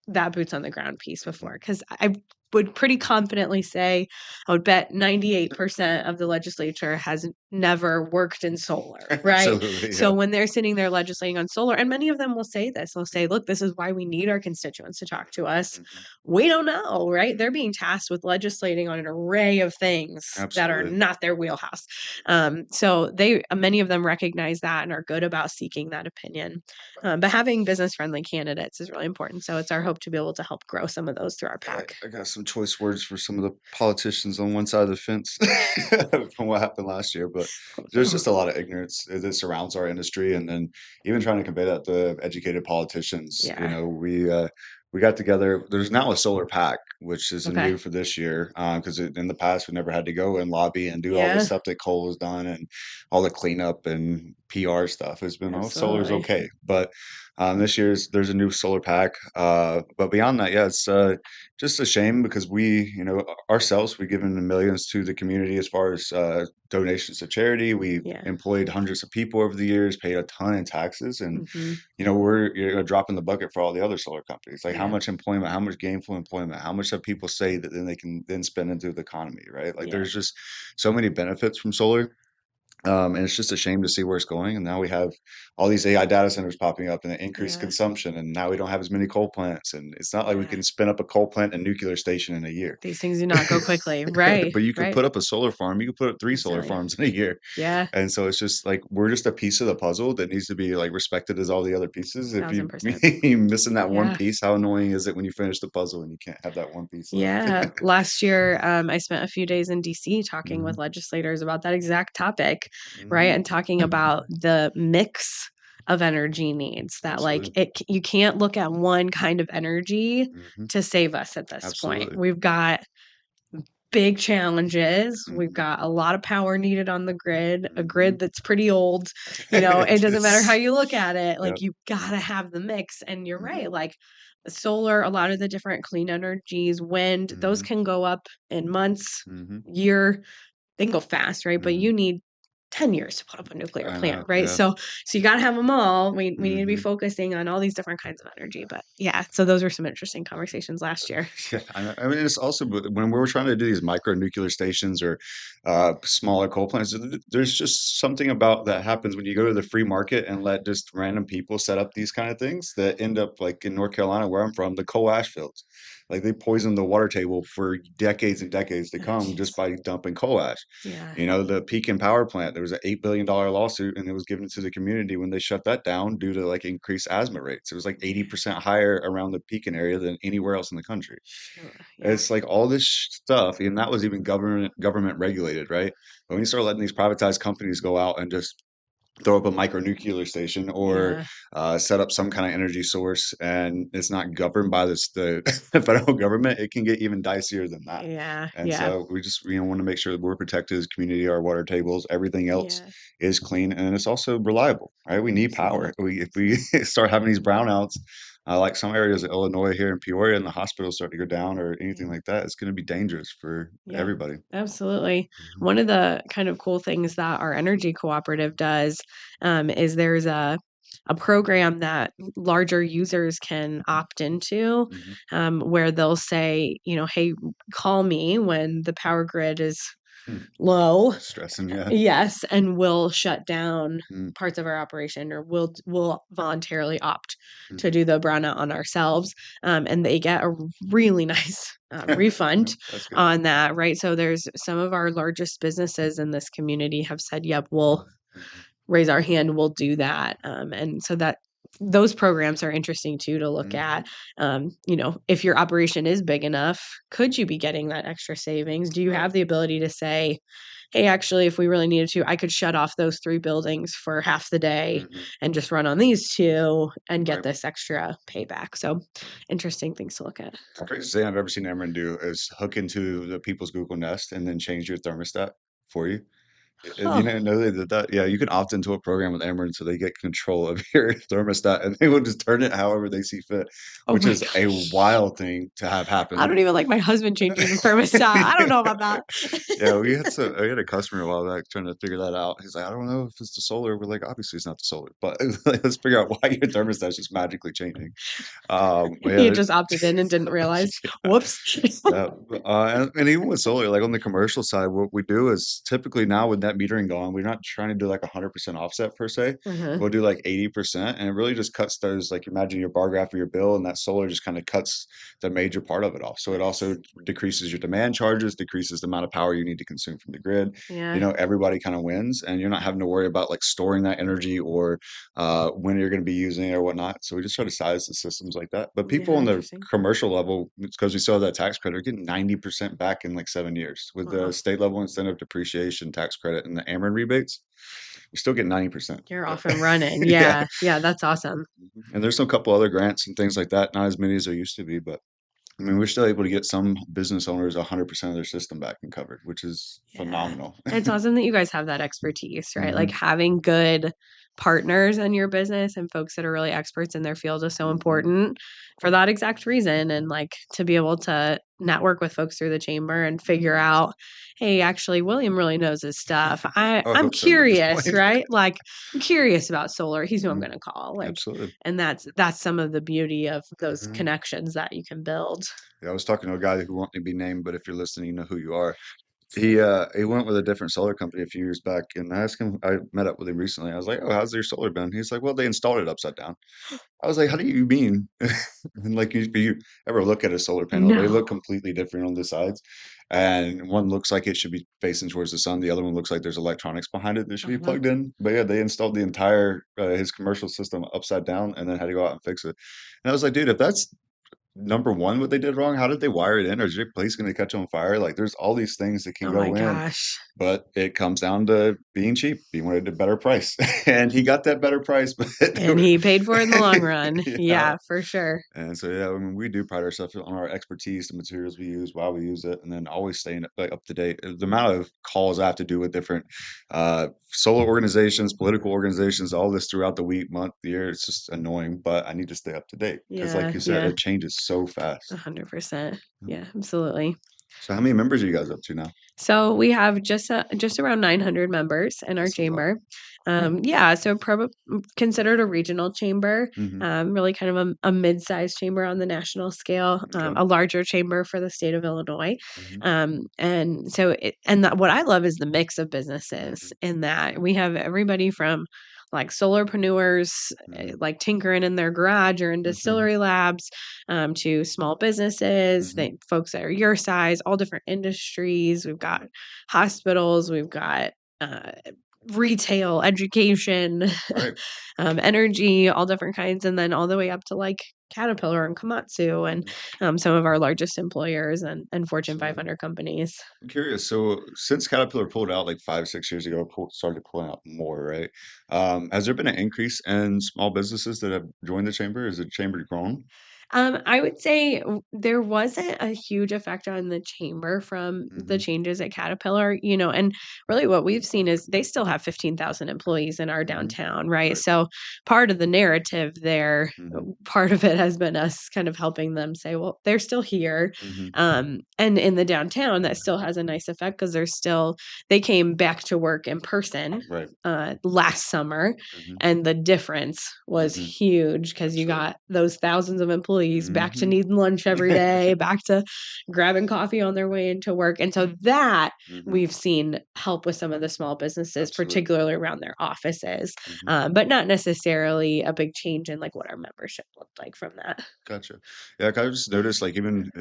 [SPEAKER 2] that boots on the ground piece before,
[SPEAKER 1] Mhm.
[SPEAKER 2] because I would pretty confidently say, I would bet 98% of the legislature has never worked in solar, right?
[SPEAKER 1] Absolutely, yeah.
[SPEAKER 2] So when they're sitting there legislating on solar, and many of them will say this, they'll say, look, this is why we need our constituents to talk to us.
[SPEAKER 1] Mhm.
[SPEAKER 2] We don't know, right? They're being tasked with legislating on an array of things that are
[SPEAKER 1] Absolutely.
[SPEAKER 2] not their wheelhouse. So they, many of them recognize that and are good about seeking that opinion. But having business friendly candidates is really important. So it's our hope to be able to help grow some of those through our pack.
[SPEAKER 1] I got some choice words for some of the politicians on one side of the fence from what happened last year, but there's just a lot of ignorance that surrounds our industry, and then even trying to convey that to educated politicians.
[SPEAKER 2] Yeah.
[SPEAKER 1] We got together. There's now a solar pack, which is a
[SPEAKER 2] Okay.
[SPEAKER 1] new for this year, because in the past we never had to go and lobby and do all the
[SPEAKER 2] Yeah.
[SPEAKER 1] stuff that Cole has done and all the cleanup and PR stuff. It's been oh, solar's
[SPEAKER 2] Absolutely.
[SPEAKER 1] okay, but this year's there's a new solar pack. But beyond that, yeah, it's just a shame because ourselves, we've given millions to the community as far as donations to charity. We've
[SPEAKER 2] Yeah.
[SPEAKER 1] employed hundreds of people over the years, paid a ton in taxes, and
[SPEAKER 2] Hmm.
[SPEAKER 1] we're a drop in the bucket for all the other solar companies. Like how
[SPEAKER 2] Yeah.
[SPEAKER 1] much employment, how much gainful employment, how much have people say that then they can then spend into the economy, right? Like
[SPEAKER 2] Yeah.
[SPEAKER 1] there's just so many benefits from solar. And it's just a shame to see where it's going. And now we have all these AI data centers popping up and the increased
[SPEAKER 2] Yeah.
[SPEAKER 1] consumption. And now we don't have as many coal plants. And it's not like we
[SPEAKER 2] Yeah.
[SPEAKER 1] can spin up a coal plant and nuclear station in a year.
[SPEAKER 2] These things do not go quickly. Right.
[SPEAKER 1] But you could
[SPEAKER 2] Right.
[SPEAKER 1] put up a solar farm. You could put up three solar
[SPEAKER 2] Instantly.
[SPEAKER 1] farms in a year.
[SPEAKER 2] Yeah.
[SPEAKER 1] And so it's just like we're just a piece of the puzzle that needs to be like respected as all the other pieces. If you
[SPEAKER 2] 1000%.
[SPEAKER 1] you missing that one
[SPEAKER 2] Yeah.
[SPEAKER 1] piece, how annoying is it when you finish the puzzle and you can't have that one piece left?
[SPEAKER 2] Yeah. Last year, I spent a few days in DC talking
[SPEAKER 1] Hmm.
[SPEAKER 2] with legislators about that exact topic, right?
[SPEAKER 1] Hmm.
[SPEAKER 2] And talking about the mix of energy needs that like
[SPEAKER 1] Absolutely.
[SPEAKER 2] you can't look at one kind of energy
[SPEAKER 1] Hmm.
[SPEAKER 2] to save us at this point.
[SPEAKER 1] Absolutely.
[SPEAKER 2] We've got big challenges. We've
[SPEAKER 1] Hmm.
[SPEAKER 2] got a lot of power needed on the grid, a
[SPEAKER 1] Hmm.
[SPEAKER 2] grid that's pretty old. It doesn't matter how
[SPEAKER 1] It's,
[SPEAKER 2] you look at it.
[SPEAKER 1] yeah.
[SPEAKER 2] Like you gotta have the mix. And you're
[SPEAKER 1] Mhm,
[SPEAKER 2] right. Like solar, a lot of the different clean energies, wind, those
[SPEAKER 1] mhm,
[SPEAKER 2] can go up in months,
[SPEAKER 1] mhm,
[SPEAKER 2] year, they can go fast, right? But
[SPEAKER 1] mhm.
[SPEAKER 2] you need 10 years to put up a nuclear
[SPEAKER 1] I
[SPEAKER 2] plant,
[SPEAKER 1] know,
[SPEAKER 2] right?
[SPEAKER 1] yeah.
[SPEAKER 2] So you gotta have them all. We need to be
[SPEAKER 1] Mhm.
[SPEAKER 2] focusing on all these different kinds of energy. But yeah, so those were some interesting conversations last year.
[SPEAKER 1] Yeah, I know. I mean, it's also when we're trying to do these micro nuclear stations or smaller coal plants, there's just something about that happens when you go to the free market and let just random people set up these kind of things that end up like in North Carolina, where I'm from, the coal ash fields. Like they poison the water table for decades and decades to
[SPEAKER 2] Oh,
[SPEAKER 1] come just
[SPEAKER 2] jeez.
[SPEAKER 1] by dumping coal ash.
[SPEAKER 2] Yeah.
[SPEAKER 1] The Pekin power plant, There was an $8 billion lawsuit, and it was given to the community when they shut that down due to like increased asthma rates. It was like 80% higher around the Pekin area than anywhere else in the country.
[SPEAKER 2] Sure. Yeah.
[SPEAKER 1] It's like all this stuff, and that was even government regulated, right? But when you start letting these privatized companies go out and just throw up a micronuclear station or
[SPEAKER 2] Yeah.
[SPEAKER 1] set up some kind of energy source, and it's not governed by the federal government, it can get even dicier than that.
[SPEAKER 2] Yeah.
[SPEAKER 1] And
[SPEAKER 2] Yeah.
[SPEAKER 1] so we just want to make sure that we're protected as a community, our water tables, everything else
[SPEAKER 2] Yeah.
[SPEAKER 1] is clean, and it's also reliable, right? We need
[SPEAKER 2] Absolutely.
[SPEAKER 1] power. If we start having these brownouts, like some areas of Illinois here in Peoria, and the hospitals start to go down or anything
[SPEAKER 2] Yeah.
[SPEAKER 1] like that, it's going to be dangerous for
[SPEAKER 2] Yeah,
[SPEAKER 1] everybody.
[SPEAKER 2] absolutely.
[SPEAKER 1] Mhm.
[SPEAKER 2] One of the kind of cool things that our energy cooperative does is there's a program that larger users can opt into
[SPEAKER 1] Mhm.
[SPEAKER 2] where they'll say, hey, call me when the power grid is
[SPEAKER 1] Hmm.
[SPEAKER 2] low.
[SPEAKER 1] Stressing, yeah.
[SPEAKER 2] Yes, and we'll shut down
[SPEAKER 1] Mm,
[SPEAKER 2] parts of our operation, or we'll voluntarily opt to
[SPEAKER 1] mhm.
[SPEAKER 2] do the brownout on ourselves, and they get a really nice refund
[SPEAKER 1] That's good.
[SPEAKER 2] on that, right? So there's some of our largest businesses in this community have said, "Yep, we'll
[SPEAKER 1] Mhm.
[SPEAKER 2] raise our hand, we'll do that," and so that those programs are interesting too to look
[SPEAKER 1] Mhm.
[SPEAKER 2] at. If your operation is big enough, could you be getting that extra savings? Do you
[SPEAKER 1] Right.
[SPEAKER 2] have the ability to say, hey, actually, if we really needed to, I could shut off those 3 buildings for half the day
[SPEAKER 1] Mhm.
[SPEAKER 2] and just run on these 2 and get
[SPEAKER 1] Right.
[SPEAKER 2] this extra payback. So, interesting things to look at.
[SPEAKER 1] The craziest thing I've ever seen Ameren do is hook into the people's Google Nest and then change your thermostat for you. You
[SPEAKER 2] Oh,
[SPEAKER 1] didn't know they did that? Yeah, you can opt into a program with Ameren so they get control of your thermostat and they will just turn it however they see fit,
[SPEAKER 2] oh
[SPEAKER 1] which
[SPEAKER 2] my
[SPEAKER 1] is a
[SPEAKER 2] gosh.
[SPEAKER 1] wild thing to have
[SPEAKER 2] I
[SPEAKER 1] happen.
[SPEAKER 2] don't even like my husband changing the thermostat. I don't know about that.
[SPEAKER 1] Yeah, we had a customer a while back trying to figure that out. He's like, I don't know if it's the solar. We're like, obviously it's not the solar, but let's figure out why your thermostat's just magically changing. But
[SPEAKER 2] He
[SPEAKER 1] yeah,
[SPEAKER 2] had just opted in and didn't realize. Whoops.
[SPEAKER 1] yeah, and even with solar, like on the commercial side, what we do is typically now with net metering going, we're not trying to do like 100% offset per se.
[SPEAKER 2] Uh-huh.
[SPEAKER 1] We'll do like 80%, and it really just cuts those, like imagine your bar graph of your bill, and that solar just kind of cuts the major part of it off. So it also
[SPEAKER 2] Nice.
[SPEAKER 1] decreases your demand charges, decreases the amount of power you need to consume from the grid.
[SPEAKER 2] Yeah.
[SPEAKER 1] Everybody kind of wins, and you're not having to worry about like storing that energy or when you're going to be using it or whatnot. So we just try to size the systems like that. But people
[SPEAKER 2] Yeah,
[SPEAKER 1] on the
[SPEAKER 2] interesting.
[SPEAKER 1] commercial level, it's because we still have that tax credit, are getting 90% back in like 7 years with the
[SPEAKER 2] Wow.
[SPEAKER 1] state level incentive depreciation tax credit and the Ameren rebates. We still get 90%.
[SPEAKER 2] You're off and running.
[SPEAKER 1] Yeah.
[SPEAKER 2] Yeah. Yeah, that's awesome.
[SPEAKER 1] And there's a couple other grants and things like that, not as many as there used to be, but I mean, we're still able to get some business owners 100% of their system back and covered, which is
[SPEAKER 2] Yeah.
[SPEAKER 1] phenomenal.
[SPEAKER 2] It's awesome that you guys have that expertise, right? Like
[SPEAKER 1] Hmm.
[SPEAKER 2] having good partners in your business and folks that are really experts in their field is so
[SPEAKER 1] Hmm.
[SPEAKER 2] important for that exact reason. And like to be able to network with folks through the chamber and figure out, hey, actually, William really knows his stuff.
[SPEAKER 1] I
[SPEAKER 2] I'm
[SPEAKER 1] hope so at this
[SPEAKER 2] curious,
[SPEAKER 1] point.
[SPEAKER 2] right? Like I'm curious about solar. He's who I'm
[SPEAKER 1] Mhm.
[SPEAKER 2] gonna call. Like,
[SPEAKER 1] Absolutely.
[SPEAKER 2] and that's some of the beauty of those
[SPEAKER 1] Mhm.
[SPEAKER 2] connections that you can build.
[SPEAKER 1] Yeah, I was talking to a guy who won't be named, but if you're listening, you know who you are. He went with a different solar company a few years back, and I asked him. I met up with him recently. I was like, "Oh, how's your solar been?" He's like, "Well, they installed it upside down." I was like, "How do you mean?" And like, you ever look at a solar panel? They
[SPEAKER 2] No.
[SPEAKER 1] look completely different on the sides, and one looks like it should be facing towards the sun. The other one looks like there's electronics behind it that should be
[SPEAKER 2] Uh-huh.
[SPEAKER 1] plugged in. But yeah, they installed the entire his commercial system upside down, and then had to go out and fix it. And I was like, "Dude, if that's number one, what they did wrong, how did they wire it in? Or is your place going to catch on fire? Like, there's all these things that can
[SPEAKER 2] Oh my
[SPEAKER 1] go in,
[SPEAKER 2] gosh.
[SPEAKER 1] but it comes down to being cheap. He wanted a better price, and he got that better price. But
[SPEAKER 2] And he paid for it in the long run.
[SPEAKER 1] yeah,
[SPEAKER 2] Yeah, for sure.
[SPEAKER 1] and so yeah, I mean, we do pride ourselves on our expertise, the materials we use, why we use it, and then always staying like up to date. The amount of calls I have to do with different solar organizations, political organizations, all this throughout the week, month, year, it's just annoying. But I need to stay up to date because, like
[SPEAKER 2] Yeah,
[SPEAKER 1] you said,
[SPEAKER 2] yeah,
[SPEAKER 1] it changes so fast.
[SPEAKER 2] 100%. Yeah, absolutely.
[SPEAKER 1] So how many members are you guys up to now?
[SPEAKER 2] So we have just around 900 members in our
[SPEAKER 1] That's a lot.
[SPEAKER 2] chamber. Yeah, so considered a regional chamber,
[SPEAKER 1] Mhm.
[SPEAKER 2] really kind of a mid-sized chamber on the national scale,
[SPEAKER 1] Okay.
[SPEAKER 2] a larger chamber for the state of Illinois.
[SPEAKER 1] Mhm.
[SPEAKER 2] And so what I love is the mix of businesses
[SPEAKER 1] Mhm.
[SPEAKER 2] in that we have everybody from like solarpreneurs,
[SPEAKER 1] Mhm.
[SPEAKER 2] like tinkering in their garage or in
[SPEAKER 1] Mhm.
[SPEAKER 2] distillery labs, to small businesses,
[SPEAKER 1] Mhm.
[SPEAKER 2] folks that are your size, all different industries. We've got hospitals, we've got uh, retail, education,
[SPEAKER 1] Right.
[SPEAKER 2] energy, all different kinds, and then all the way up to like Caterpillar and Komatsu and
[SPEAKER 1] Mhm.
[SPEAKER 2] some of our largest employers and Fortune
[SPEAKER 1] Absolutely.
[SPEAKER 2] 500 companies.
[SPEAKER 1] I'm curious. So since Caterpillar pulled out like 5, 6 years ago, started pulling out more, right? Has there been an increase in small businesses that have joined the chamber? Has the chamber grown?
[SPEAKER 2] I would say there wasn't a huge effect on the chamber from the
[SPEAKER 1] Hmm.
[SPEAKER 2] changes at Caterpillar, and really what we've seen is they still have 15,000 employees in our
[SPEAKER 1] Hmm.
[SPEAKER 2] downtown, right?
[SPEAKER 1] Right.
[SPEAKER 2] So part of the narrative there,
[SPEAKER 1] Hmm.
[SPEAKER 2] part of it has been us kind of helping them say, well, they're still here.
[SPEAKER 1] Hmm.
[SPEAKER 2] And in the downtown, that still has a nice effect because they came back to work in person
[SPEAKER 1] Right.
[SPEAKER 2] last summer,
[SPEAKER 1] Hmm.
[SPEAKER 2] and the difference was
[SPEAKER 1] Hmm.
[SPEAKER 2] huge because you
[SPEAKER 1] Absolutely.
[SPEAKER 2] got those thousands of employees back to
[SPEAKER 1] Hmm.
[SPEAKER 2] needing lunch every day, back to grabbing coffee on their way into work. And so that
[SPEAKER 1] Hmm.
[SPEAKER 2] we've seen help with some of the small businesses,
[SPEAKER 1] Absolutely.
[SPEAKER 2] particularly around their offices,
[SPEAKER 1] Hmm.
[SPEAKER 2] but not necessarily a big change in like what our membership looked like from that.
[SPEAKER 1] Gotcha. Yeah, like, I just noticed like even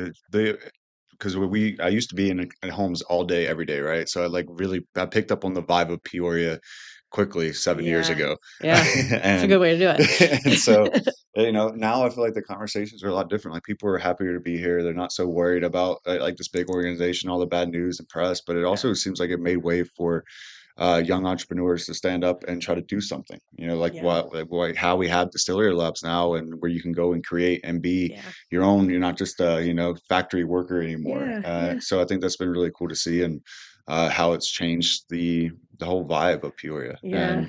[SPEAKER 1] because I used to be in homes all day, every day, right? So I picked up on the vibe of Peoria quickly 7 years
[SPEAKER 2] Yeah.
[SPEAKER 1] ago.
[SPEAKER 2] Yeah. It's a
[SPEAKER 1] And
[SPEAKER 2] good way to do
[SPEAKER 1] and so
[SPEAKER 2] it.
[SPEAKER 1] now I feel like the conversations are a lot different. Like people are happier to be here. They're not so worried about like this big organization, all the bad news and press, but it
[SPEAKER 2] Yeah.
[SPEAKER 1] also seems like it made way for young entrepreneurs to stand up and try to do something.
[SPEAKER 2] Yeah.
[SPEAKER 1] How we have distillery labs now, and where you can go and create and be
[SPEAKER 2] Yeah.
[SPEAKER 1] your own. You're not just a factory worker anymore.
[SPEAKER 2] Yeah. Yeah.
[SPEAKER 1] So I think that's been really cool to see, and how it's changed the whole vibe of Peoria.
[SPEAKER 2] Yeah.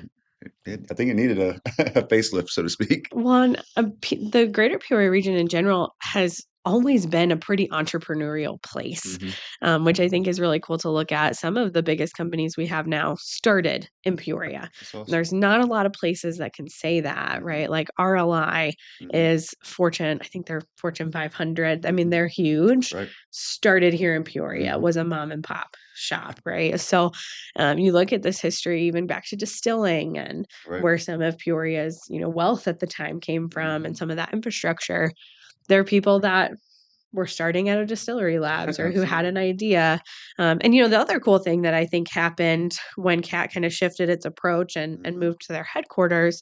[SPEAKER 1] And I think it needed a, a facelift, so to speak.
[SPEAKER 2] One, the greater Peoria region in general has always been a pretty entrepreneurial place,
[SPEAKER 1] Hmm.
[SPEAKER 2] which I think is really cool to look at. Some of the biggest companies we have now started in Peoria.
[SPEAKER 1] That's awesome.
[SPEAKER 2] There's not a lot of places that can say that,
[SPEAKER 1] Hmm.
[SPEAKER 2] right? Like RLI
[SPEAKER 1] Hmm.
[SPEAKER 2] is Fortune, I think they're Fortune 500. I mean,
[SPEAKER 1] Hmm.
[SPEAKER 2] they're huge.
[SPEAKER 1] Right.
[SPEAKER 2] Started here in Peoria,
[SPEAKER 1] Hmm.
[SPEAKER 2] was a mom and pop shop, right? So you look at this history, even back to distilling and
[SPEAKER 1] Right.
[SPEAKER 2] where some of Peoria's, wealth at the time came from and
[SPEAKER 1] Hmm.
[SPEAKER 2] some of that infrastructure. There are people that were starting out of distillery labs or who had
[SPEAKER 1] Absolutely.
[SPEAKER 2] an idea. And the other cool thing that I think happened when CAT kind of shifted its approach and
[SPEAKER 1] Hmm.
[SPEAKER 2] moved to their headquarters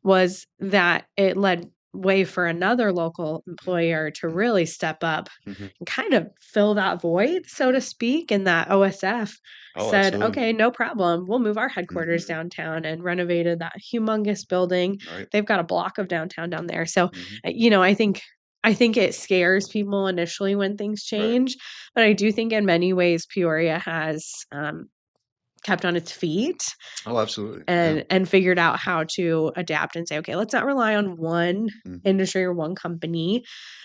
[SPEAKER 2] was that it led way for another local employer to really step up
[SPEAKER 1] Hmm.
[SPEAKER 2] and kind of fill that void, so to speak, and that OSF
[SPEAKER 1] Oh,
[SPEAKER 2] said,
[SPEAKER 1] absolutely.
[SPEAKER 2] okay, no problem. We'll move our headquarters
[SPEAKER 1] Hmm.
[SPEAKER 2] downtown and renovated that humongous building.
[SPEAKER 1] Right.
[SPEAKER 2] They've got a block of downtown down there. So,
[SPEAKER 1] Hmm.
[SPEAKER 2] I think it scares people initially when things
[SPEAKER 1] Right.
[SPEAKER 2] change, but I do think in many ways Peoria has kept on its feet
[SPEAKER 1] Oh, absolutely. Yeah.
[SPEAKER 2] and figured out how to adapt and say, okay, let's not rely on one
[SPEAKER 1] Hmm.
[SPEAKER 2] industry or one company,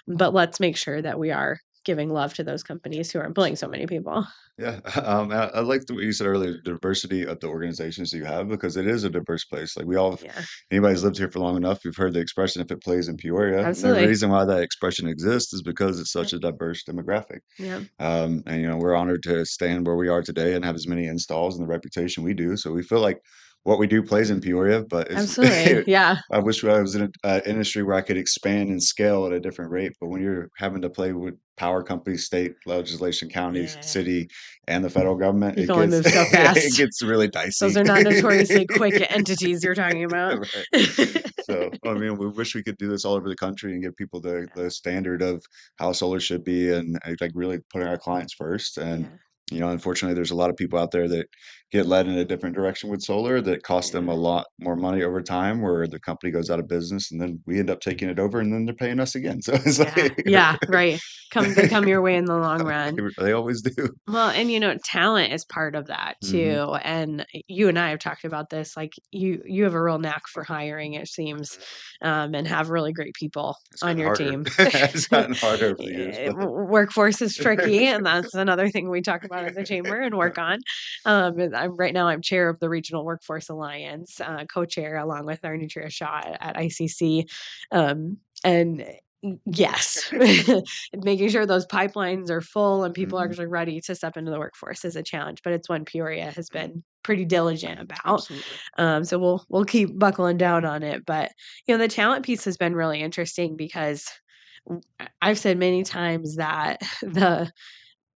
[SPEAKER 2] but let's make sure that we are giving love to those companies who are employing so
[SPEAKER 1] Absolutely.
[SPEAKER 2] many people.
[SPEAKER 1] Yeah, I like what you said earlier, the diversity of the organizations you have, because it is a diverse place. Like
[SPEAKER 2] Yeah,
[SPEAKER 1] anybody's lived here for long enough, you've heard the expression, if it plays in Peoria. And the
[SPEAKER 2] absolutely.
[SPEAKER 1] reason why that expression exists is because it's
[SPEAKER 2] Yep.
[SPEAKER 1] such a diverse demographic.
[SPEAKER 2] Yep.
[SPEAKER 1] And we're honored to stand where we are today and have as many installs and the reputation we do. So we feel like what we do plays in Peoria, but it's
[SPEAKER 2] Absolutely. Yeah.
[SPEAKER 1] I wish I was in an industry where I could expand and scale at a different rate. But when you're having to play with power companies, state legislation, counties,
[SPEAKER 2] Yeah.
[SPEAKER 1] city, and the federal government,
[SPEAKER 2] You
[SPEAKER 1] it
[SPEAKER 2] can only
[SPEAKER 1] gets
[SPEAKER 2] move so
[SPEAKER 1] it
[SPEAKER 2] fast.
[SPEAKER 1] gets really
[SPEAKER 2] Those
[SPEAKER 1] dicey.
[SPEAKER 2] are not notoriously quick entities you're talking about.
[SPEAKER 1] Right. So, I mean, we wish we could do this all over the country and give people the standard of how solar should be, and like really putting our clients first. And
[SPEAKER 2] Yeah.
[SPEAKER 1] unfortunately, there's a lot of people out there that get led in a different direction with solar that costs them
[SPEAKER 2] Yeah.
[SPEAKER 1] a lot more money over time, where the company goes out of business, and then we end up taking it over, and then they're paying us again. So it's
[SPEAKER 2] Yeah.
[SPEAKER 1] like
[SPEAKER 2] Yeah. Right. They come your way in the long run.
[SPEAKER 1] they always do.
[SPEAKER 2] Well, and talent is part of that
[SPEAKER 1] Hmm.
[SPEAKER 2] too. And you and I have talked about this. Like you have a real knack for hiring, it seems, and have really great people
[SPEAKER 1] It's
[SPEAKER 2] on
[SPEAKER 1] gotten
[SPEAKER 2] your
[SPEAKER 1] harder.
[SPEAKER 2] team.
[SPEAKER 1] It's gotten harder over the years, but
[SPEAKER 2] Workforce is tricky, and that's another thing we talk about in the chamber and work on. And right now I'm chair of the Regional Workforce Alliance, co-chair along with our Nutria Shaw at ICC, and yes, making sure those pipelines are full and people are
[SPEAKER 1] Mhm.
[SPEAKER 2] actually ready to step into the workforce is a challenge, but it's one Peoria has been pretty diligent about.
[SPEAKER 1] Absolutely.
[SPEAKER 2] So we'll keep buckling down on it. But the talent piece has been really interesting because I've said many times that the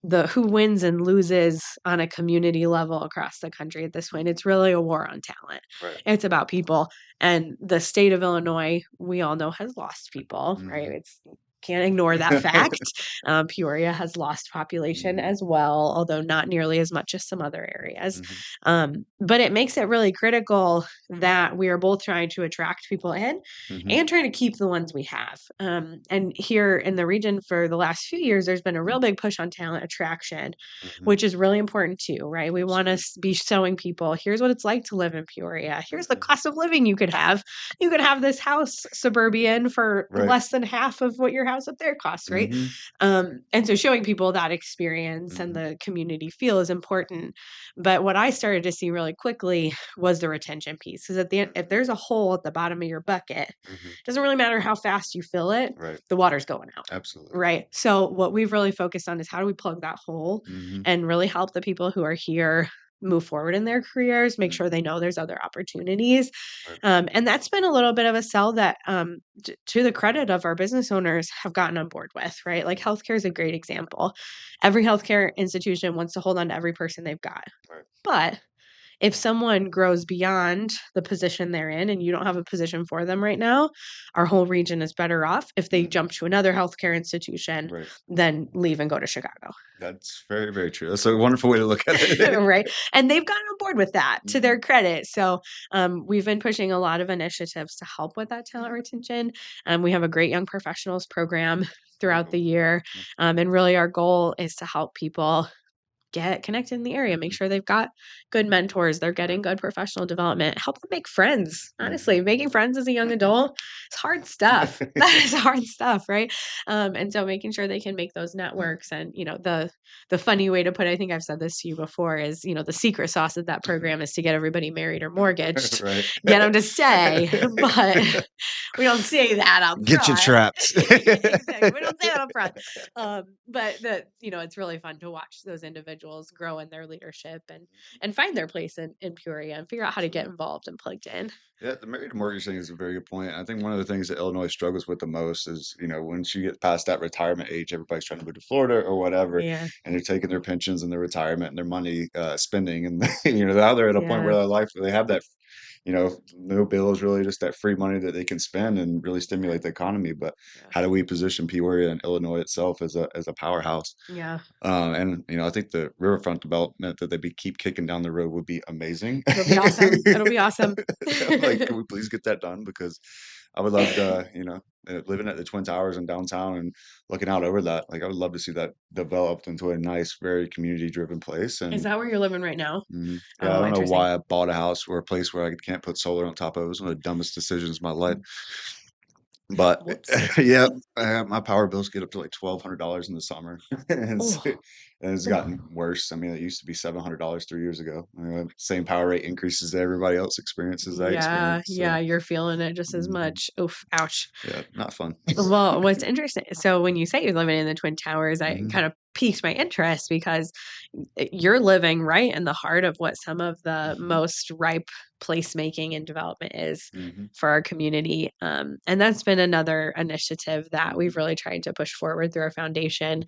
[SPEAKER 2] the who wins and loses on a community level across the country at this point. It's really a war on talent.
[SPEAKER 1] Right.
[SPEAKER 2] It's about people. And the state of Illinois, we all know, has lost people, right? It's can't ignore that fact. Peoria has lost population as well, although not nearly as much as some other areas. But it makes it really critical that we are both trying to attract people in and trying to keep the ones we have. And here in the region for the last few years, there's been a real big push on talent attraction, which is really important too, right? We want to be showing people, here's what it's like to live in Peoria. Here's the cost of living you could have. You could have this house suburban for less than half of what your house up there costs, right? And so showing people that experience and the community feel is important. But what I started to see really quickly was the retention piece. Because at the end, if there's a hole at the bottom of your bucket, it doesn't really matter how fast you fill it, the water's going out.
[SPEAKER 1] Absolutely.
[SPEAKER 2] Right. So what we've really focused on is how do we plug that hole and really help the people who are here move forward in their careers, make sure they know there's other opportunities. And that's been a little bit of a sell that, to the credit of our business owners, have gotten on board with, right? Like healthcare is a great example. Every healthcare institution wants to hold on to every person they've got. But if someone grows beyond the position they're in and you don't have a position for them right now, our whole region is better off if they jump to another healthcare institution than leave and go to Chicago.
[SPEAKER 1] That's very, very true. That's a wonderful way to look at it.
[SPEAKER 2] Right. And they've gotten on board with that, to their credit. So we've been pushing a lot of initiatives to help with that talent retention. We have a great young professionals program throughout the year. And really our goal is to help people get connected in the area, make sure they've got good mentors, they're getting good professional development, help them make friends. Honestly, making friends as a young adult, it's hard stuff. That is hard stuff, right? And so making sure they can make those networks. And, you know, the funny way to put it, I think I've said this to you before, is, you know, the secret sauce of that program is to get everybody married or mortgaged, get them to stay. But we don't say that up front.
[SPEAKER 1] Get you trapped.
[SPEAKER 2] Exactly. We don't say that up front. But you know, it's really fun to watch those individuals grow in their leadership and find their place in Peoria and figure out how to get involved and plugged in.
[SPEAKER 1] Yeah, the married to mortgage thing is a very good point. I think one of the things that Illinois struggles with the most is, you know, once you get past that retirement age, everybody's trying to move to Florida or whatever, and they're taking their pensions and their retirement and their money spending, and you know, now they're at a point where their life they have that, you know, no bills, really just that free money that they can spend and really stimulate the economy. But how do we position Peoria and Illinois itself as a powerhouse? And you know, I think the Riverfront development that keep kicking down the road would be amazing.
[SPEAKER 2] It'll be awesome. It'll be awesome.
[SPEAKER 1] Like, can we please get that done? Because I would love to, you know, living at the Twin Towers in downtown and looking out over that. Like, I would love to see that developed into a nice, very community-driven place. And
[SPEAKER 2] is that where you're living right now?
[SPEAKER 1] yeah, I don't know why I bought a house or a place where I can't put solar on top of it. It was one of the dumbest decisions of my life. But yeah, my power bills get up to like $1,200 in the summer, and it's gotten worse. I mean, it used to be $700 3 years ago. Same power rate increases that everybody else experiences. I experience.
[SPEAKER 2] Yeah, you're feeling it just as much. Oof, ouch.
[SPEAKER 1] Yeah, not fun.
[SPEAKER 2] Well, what's interesting, so when you say you're living in the Twin Towers, I kind of piqued my interest because you're living right in the heart of what some of the most ripe placemaking and development is for our community. And that's been another initiative that we've really tried to push forward through our foundation.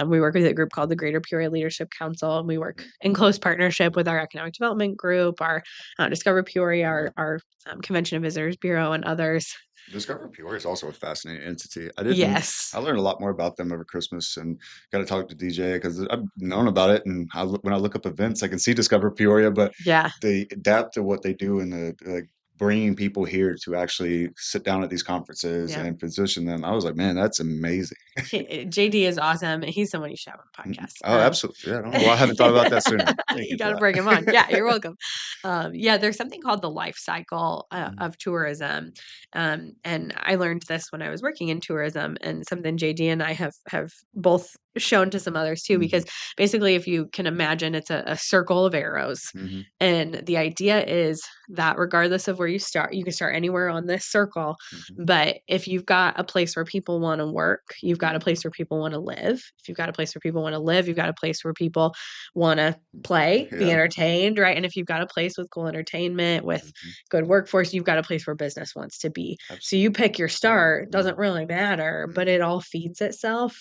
[SPEAKER 2] We work with a group called the Greater Peoria Leadership Council, and we work in close partnership with our economic development group, our Discover Peoria, our Convention and Visitors Bureau, and others.
[SPEAKER 1] Discover Peoria is also a fascinating entity. I learned a lot more about them over Christmas and got to talk to DJ because I've known about it. And when I look up events, I can see Discover Peoria, but the depth of what they do and the bringing people here to actually sit down at these conferences and position them. I was like, man, that's amazing.
[SPEAKER 2] JD is awesome. He's someone you should have on the podcast.
[SPEAKER 1] Oh, absolutely. Yeah, I don't know why I haven't thought about that sooner.
[SPEAKER 2] You got to bring him on. Yeah, you're welcome. There's something called the life cycle of tourism. And I learned this when I was working in tourism, and something JD and I have both shown to some others too, because basically if you can imagine, it's a circle of arrows. And the idea is that regardless of where you start, you can start anywhere on this circle. But if you've got a place where people want to work, you've got a place where people want to live. If you've got a place where people want to live, you've got a place where people want to play, be entertained, right? And if you've got a place with cool entertainment, with good workforce, you've got a place where business wants to be. So you pick your start, doesn't really matter, but it all feeds itself.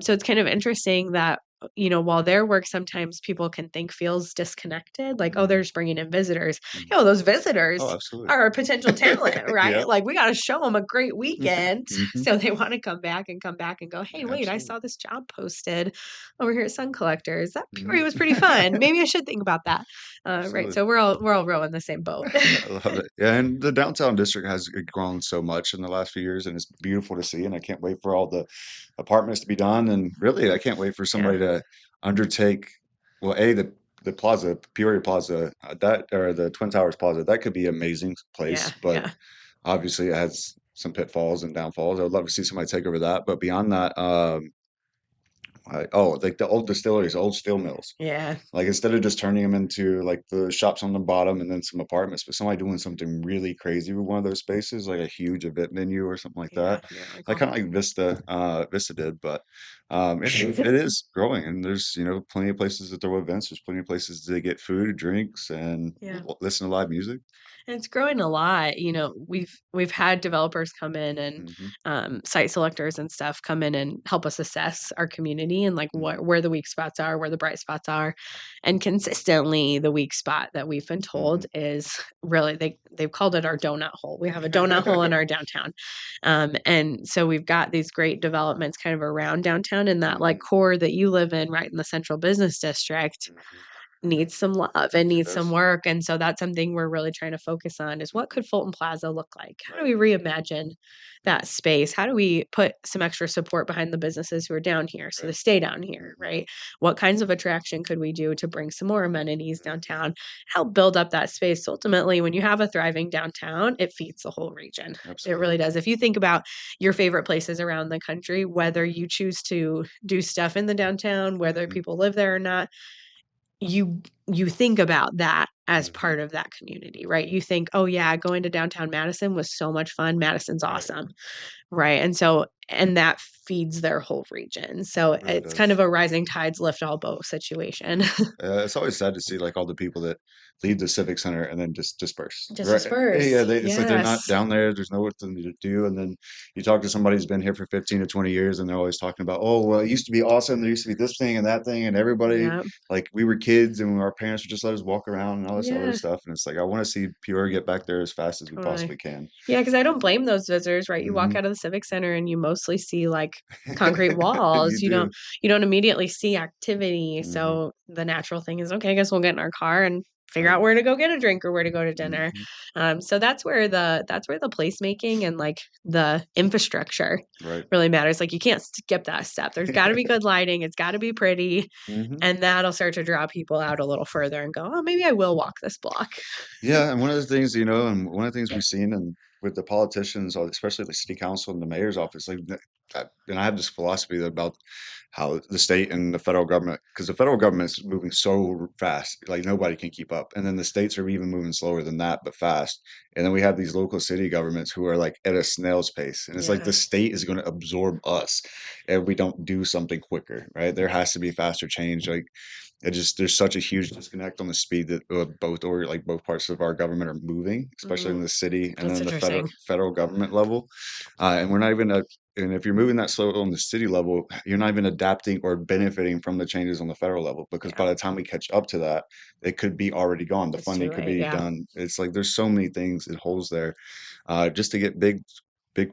[SPEAKER 2] So it's kind of interesting that while their work sometimes people can think feels disconnected, like, oh,
[SPEAKER 1] Mhm.
[SPEAKER 2] they're just bringing in visitors.
[SPEAKER 1] Mhm.
[SPEAKER 2] Those visitors
[SPEAKER 1] Oh, absolutely.
[SPEAKER 2] are a potential talent,
[SPEAKER 1] Yeah.
[SPEAKER 2] right? Like, we got to show them a great weekend.
[SPEAKER 1] Mhm.
[SPEAKER 2] So they want to come back and go, hey, wait, I
[SPEAKER 1] Absolutely.
[SPEAKER 2] saw this job posted over here at Sun Collectors. That
[SPEAKER 1] Mhm.
[SPEAKER 2] Peoria was pretty fun. Maybe I should think about that. Right.
[SPEAKER 1] Absolutely.
[SPEAKER 2] So we're all rowing the same boat.
[SPEAKER 1] I love it. Yeah, and the downtown district has grown so much in the last few years, and it's beautiful to see. And I can't wait for all the apartments to be done. And really, I can't wait for
[SPEAKER 2] Yeah.
[SPEAKER 1] somebody to undertake, well, the Plaza, Peoria Plaza, that or the Twin Towers Plaza. That could be an amazing place,
[SPEAKER 2] Yeah.
[SPEAKER 1] but
[SPEAKER 2] Yeah.
[SPEAKER 1] obviously it has some pitfalls and downfalls. I would love to see somebody take over that. But beyond that, like the old distilleries, old steel mills.
[SPEAKER 2] Yeah.
[SPEAKER 1] Like instead of just turning them into like the shops on the bottom and then some apartments, but somebody doing something really crazy with one of those spaces, like a huge event venue or something like
[SPEAKER 2] Yeah.
[SPEAKER 1] that.
[SPEAKER 2] Yeah. Like,
[SPEAKER 1] Like kind of like Vista did, but it is growing, and there's plenty of places to throw events. There's plenty of places to get food, drinks, and
[SPEAKER 2] yeah.
[SPEAKER 1] listen to live music.
[SPEAKER 2] And it's growing a lot. We've had developers come in and
[SPEAKER 1] Hmm.
[SPEAKER 2] site selectors and stuff come in and help us assess our community and like
[SPEAKER 1] Hmm.
[SPEAKER 2] where the weak spots are, where the bright spots are, and consistently the weak spot that we've been told
[SPEAKER 1] Hmm.
[SPEAKER 2] is really they've called it our donut hole. We have a donut hole in our downtown, and so we've got these great developments kind of around downtown in that like
[SPEAKER 1] Hmm.
[SPEAKER 2] core that you live in, right in the central business district
[SPEAKER 1] Hmm.
[SPEAKER 2] needs some love and
[SPEAKER 1] It
[SPEAKER 2] needs some
[SPEAKER 1] does.
[SPEAKER 2] work, and so that's something we're really trying to focus on is what
[SPEAKER 1] Hmm.
[SPEAKER 2] could Fulton Plaza look like? How do
[SPEAKER 1] Right.
[SPEAKER 2] we reimagine that space? How do we put some extra support behind the businesses who are down here so they
[SPEAKER 1] Right.
[SPEAKER 2] stay down here,
[SPEAKER 1] Hmm.
[SPEAKER 2] right? What kinds of attraction could we do to bring some more amenities
[SPEAKER 1] Hmm.
[SPEAKER 2] downtown, help build up that space? So ultimately, when you have a thriving downtown, it feeds the whole region. It
[SPEAKER 1] Absolutely.
[SPEAKER 2] really does. If you think about your favorite places around the country, whether you choose to do stuff in the downtown, whether
[SPEAKER 1] Hmm.
[SPEAKER 2] people live there or not, you think about that as
[SPEAKER 1] Hmm.
[SPEAKER 2] part of that community, right? You think, "Oh, yeah, going to downtown Madison was so much fun. Madison's
[SPEAKER 1] Right.
[SPEAKER 2] awesome." Right? And that feeds their whole region. So
[SPEAKER 1] It really
[SPEAKER 2] it's kind
[SPEAKER 1] does.
[SPEAKER 2] of a rising tides lift all boats situation.
[SPEAKER 1] It's always sad to see like all the people that leave the civic center and then just disperse.
[SPEAKER 2] Just
[SPEAKER 1] Right? Yeah,
[SPEAKER 2] disperse.
[SPEAKER 1] it's like they're not
[SPEAKER 2] Yes.
[SPEAKER 1] down there. There's nowhere for them to do. And then you talk to somebody who's been here for 15 to 20 years, and they're always talking about, oh, well, it used to be awesome. There used to be this thing and that thing, and everybody
[SPEAKER 2] Yeah.
[SPEAKER 1] like we were kids, and our parents would just let us walk around and all this other
[SPEAKER 2] Yeah.
[SPEAKER 1] stuff. And it's like I want to see Peoria get back there as fast as we
[SPEAKER 2] Totally.
[SPEAKER 1] possibly can.
[SPEAKER 2] Yeah, because I don't blame those visitors, right? You walk
[SPEAKER 1] Hmm.
[SPEAKER 2] out of the Civic Center and you mostly see, like, concrete
[SPEAKER 1] You
[SPEAKER 2] walls,
[SPEAKER 1] do.
[SPEAKER 2] you don't immediately see activity,
[SPEAKER 1] Hmm.
[SPEAKER 2] so the natural thing is, "Okay, I guess we'll get in our car and figure
[SPEAKER 1] Right.
[SPEAKER 2] out where to go get a drink or where to go to dinner."
[SPEAKER 1] Hmm.
[SPEAKER 2] So that's where the placemaking and, like, the infrastructure
[SPEAKER 1] Right.
[SPEAKER 2] really matters, like, you can't skip that step. There's gotta be good lighting, it's gotta be pretty,
[SPEAKER 1] Hmm.
[SPEAKER 2] and that'll start to draw people out a little further and go, "Oh, maybe I will walk this block."
[SPEAKER 1] Yeah, and one of the things, and one of the things we've seen, and with the politicians, especially the city council and the mayor's office, and I have this philosophy about how the state and the federal government, because the federal government is moving so fast, like nobody can keep up, and then the states are even moving slower than that, but fast, and then we have these local city governments who are like at a snail's pace, and it's like
[SPEAKER 2] Yeah.
[SPEAKER 1] the state is going to absorb us if we don't do something quicker, right? There has to be faster change, like it just there's such a huge disconnect on the speed that both parts of our government are moving, especially in
[SPEAKER 2] Mhm.
[SPEAKER 1] the city and
[SPEAKER 2] That's
[SPEAKER 1] then the federal
[SPEAKER 2] interesting.
[SPEAKER 1] federal government level. And we're not even and if you're moving that slow on the city level, you're not even adapting or benefiting from the changes on the federal level because
[SPEAKER 2] Yeah.
[SPEAKER 1] by the time we catch up to that, it could be already gone. The
[SPEAKER 2] It's too
[SPEAKER 1] funding could
[SPEAKER 2] late,
[SPEAKER 1] be
[SPEAKER 2] yeah.
[SPEAKER 1] done. It's like there's so many things it holds there just to get big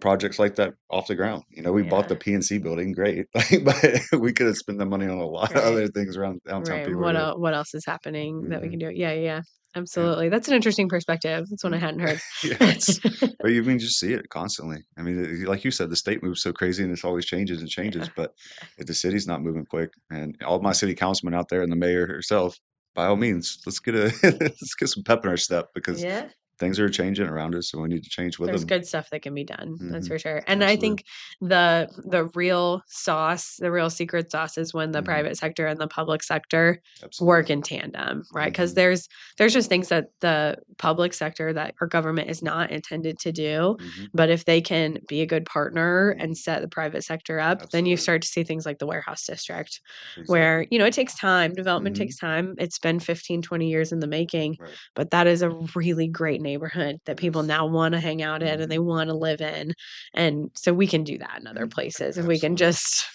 [SPEAKER 1] projects like that off the ground. We bought
[SPEAKER 2] Yeah.
[SPEAKER 1] the PNC building, great, but we could have spent the money on a lot of
[SPEAKER 2] Right.
[SPEAKER 1] other things around downtown
[SPEAKER 2] Right. What
[SPEAKER 1] Peoria.
[SPEAKER 2] what else is happening that we
[SPEAKER 1] Hmm.
[SPEAKER 2] can do? Yeah, yeah, yeah.
[SPEAKER 1] Yeah.
[SPEAKER 2] Absolutely. That's an interesting perspective. That's one I
[SPEAKER 1] Mhm.
[SPEAKER 2] hadn't heard.
[SPEAKER 1] Yes, but you can just see it constantly. I mean, like you said, the state moves so crazy and it's always changes and changes.
[SPEAKER 2] Yeah.
[SPEAKER 1] But if the city's not moving quick, and all my city councilmen out there and the mayor herself, by all means, let's get a let's get some pep in our step because
[SPEAKER 2] Yeah.
[SPEAKER 1] things are changing around us, so we need to change with
[SPEAKER 2] There's
[SPEAKER 1] them.
[SPEAKER 2] good stuff that can be done, that's
[SPEAKER 1] Hmm.
[SPEAKER 2] for sure, and I
[SPEAKER 1] Absolutely.
[SPEAKER 2] think the real sauce, the real secret sauce is when the
[SPEAKER 1] Hmm.
[SPEAKER 2] private sector and the public sector work
[SPEAKER 1] Absolutely.
[SPEAKER 2] in tandem, right? Because
[SPEAKER 1] Hmm.
[SPEAKER 2] there's just things that the public sector that our government is not intended to do,
[SPEAKER 1] Hmm.
[SPEAKER 2] but if they can be a good partner and
[SPEAKER 1] Hmm.
[SPEAKER 2] set the private sector up, then you
[SPEAKER 1] Absolutely.
[SPEAKER 2] start to see things like the warehouse district where,
[SPEAKER 1] Exactly.
[SPEAKER 2] it takes time, development
[SPEAKER 1] Hmm.
[SPEAKER 2] takes time, it's been 15, 20 years in the making,
[SPEAKER 1] Right.
[SPEAKER 2] but that is a really great neighborhood that
[SPEAKER 1] It
[SPEAKER 2] people
[SPEAKER 1] is.
[SPEAKER 2] now wanna hang out in and
[SPEAKER 1] Hmm.
[SPEAKER 2] they wanna live in, and so we can do that in other
[SPEAKER 1] Hmm.
[SPEAKER 2] places if we can
[SPEAKER 1] Absolutely.
[SPEAKER 2] just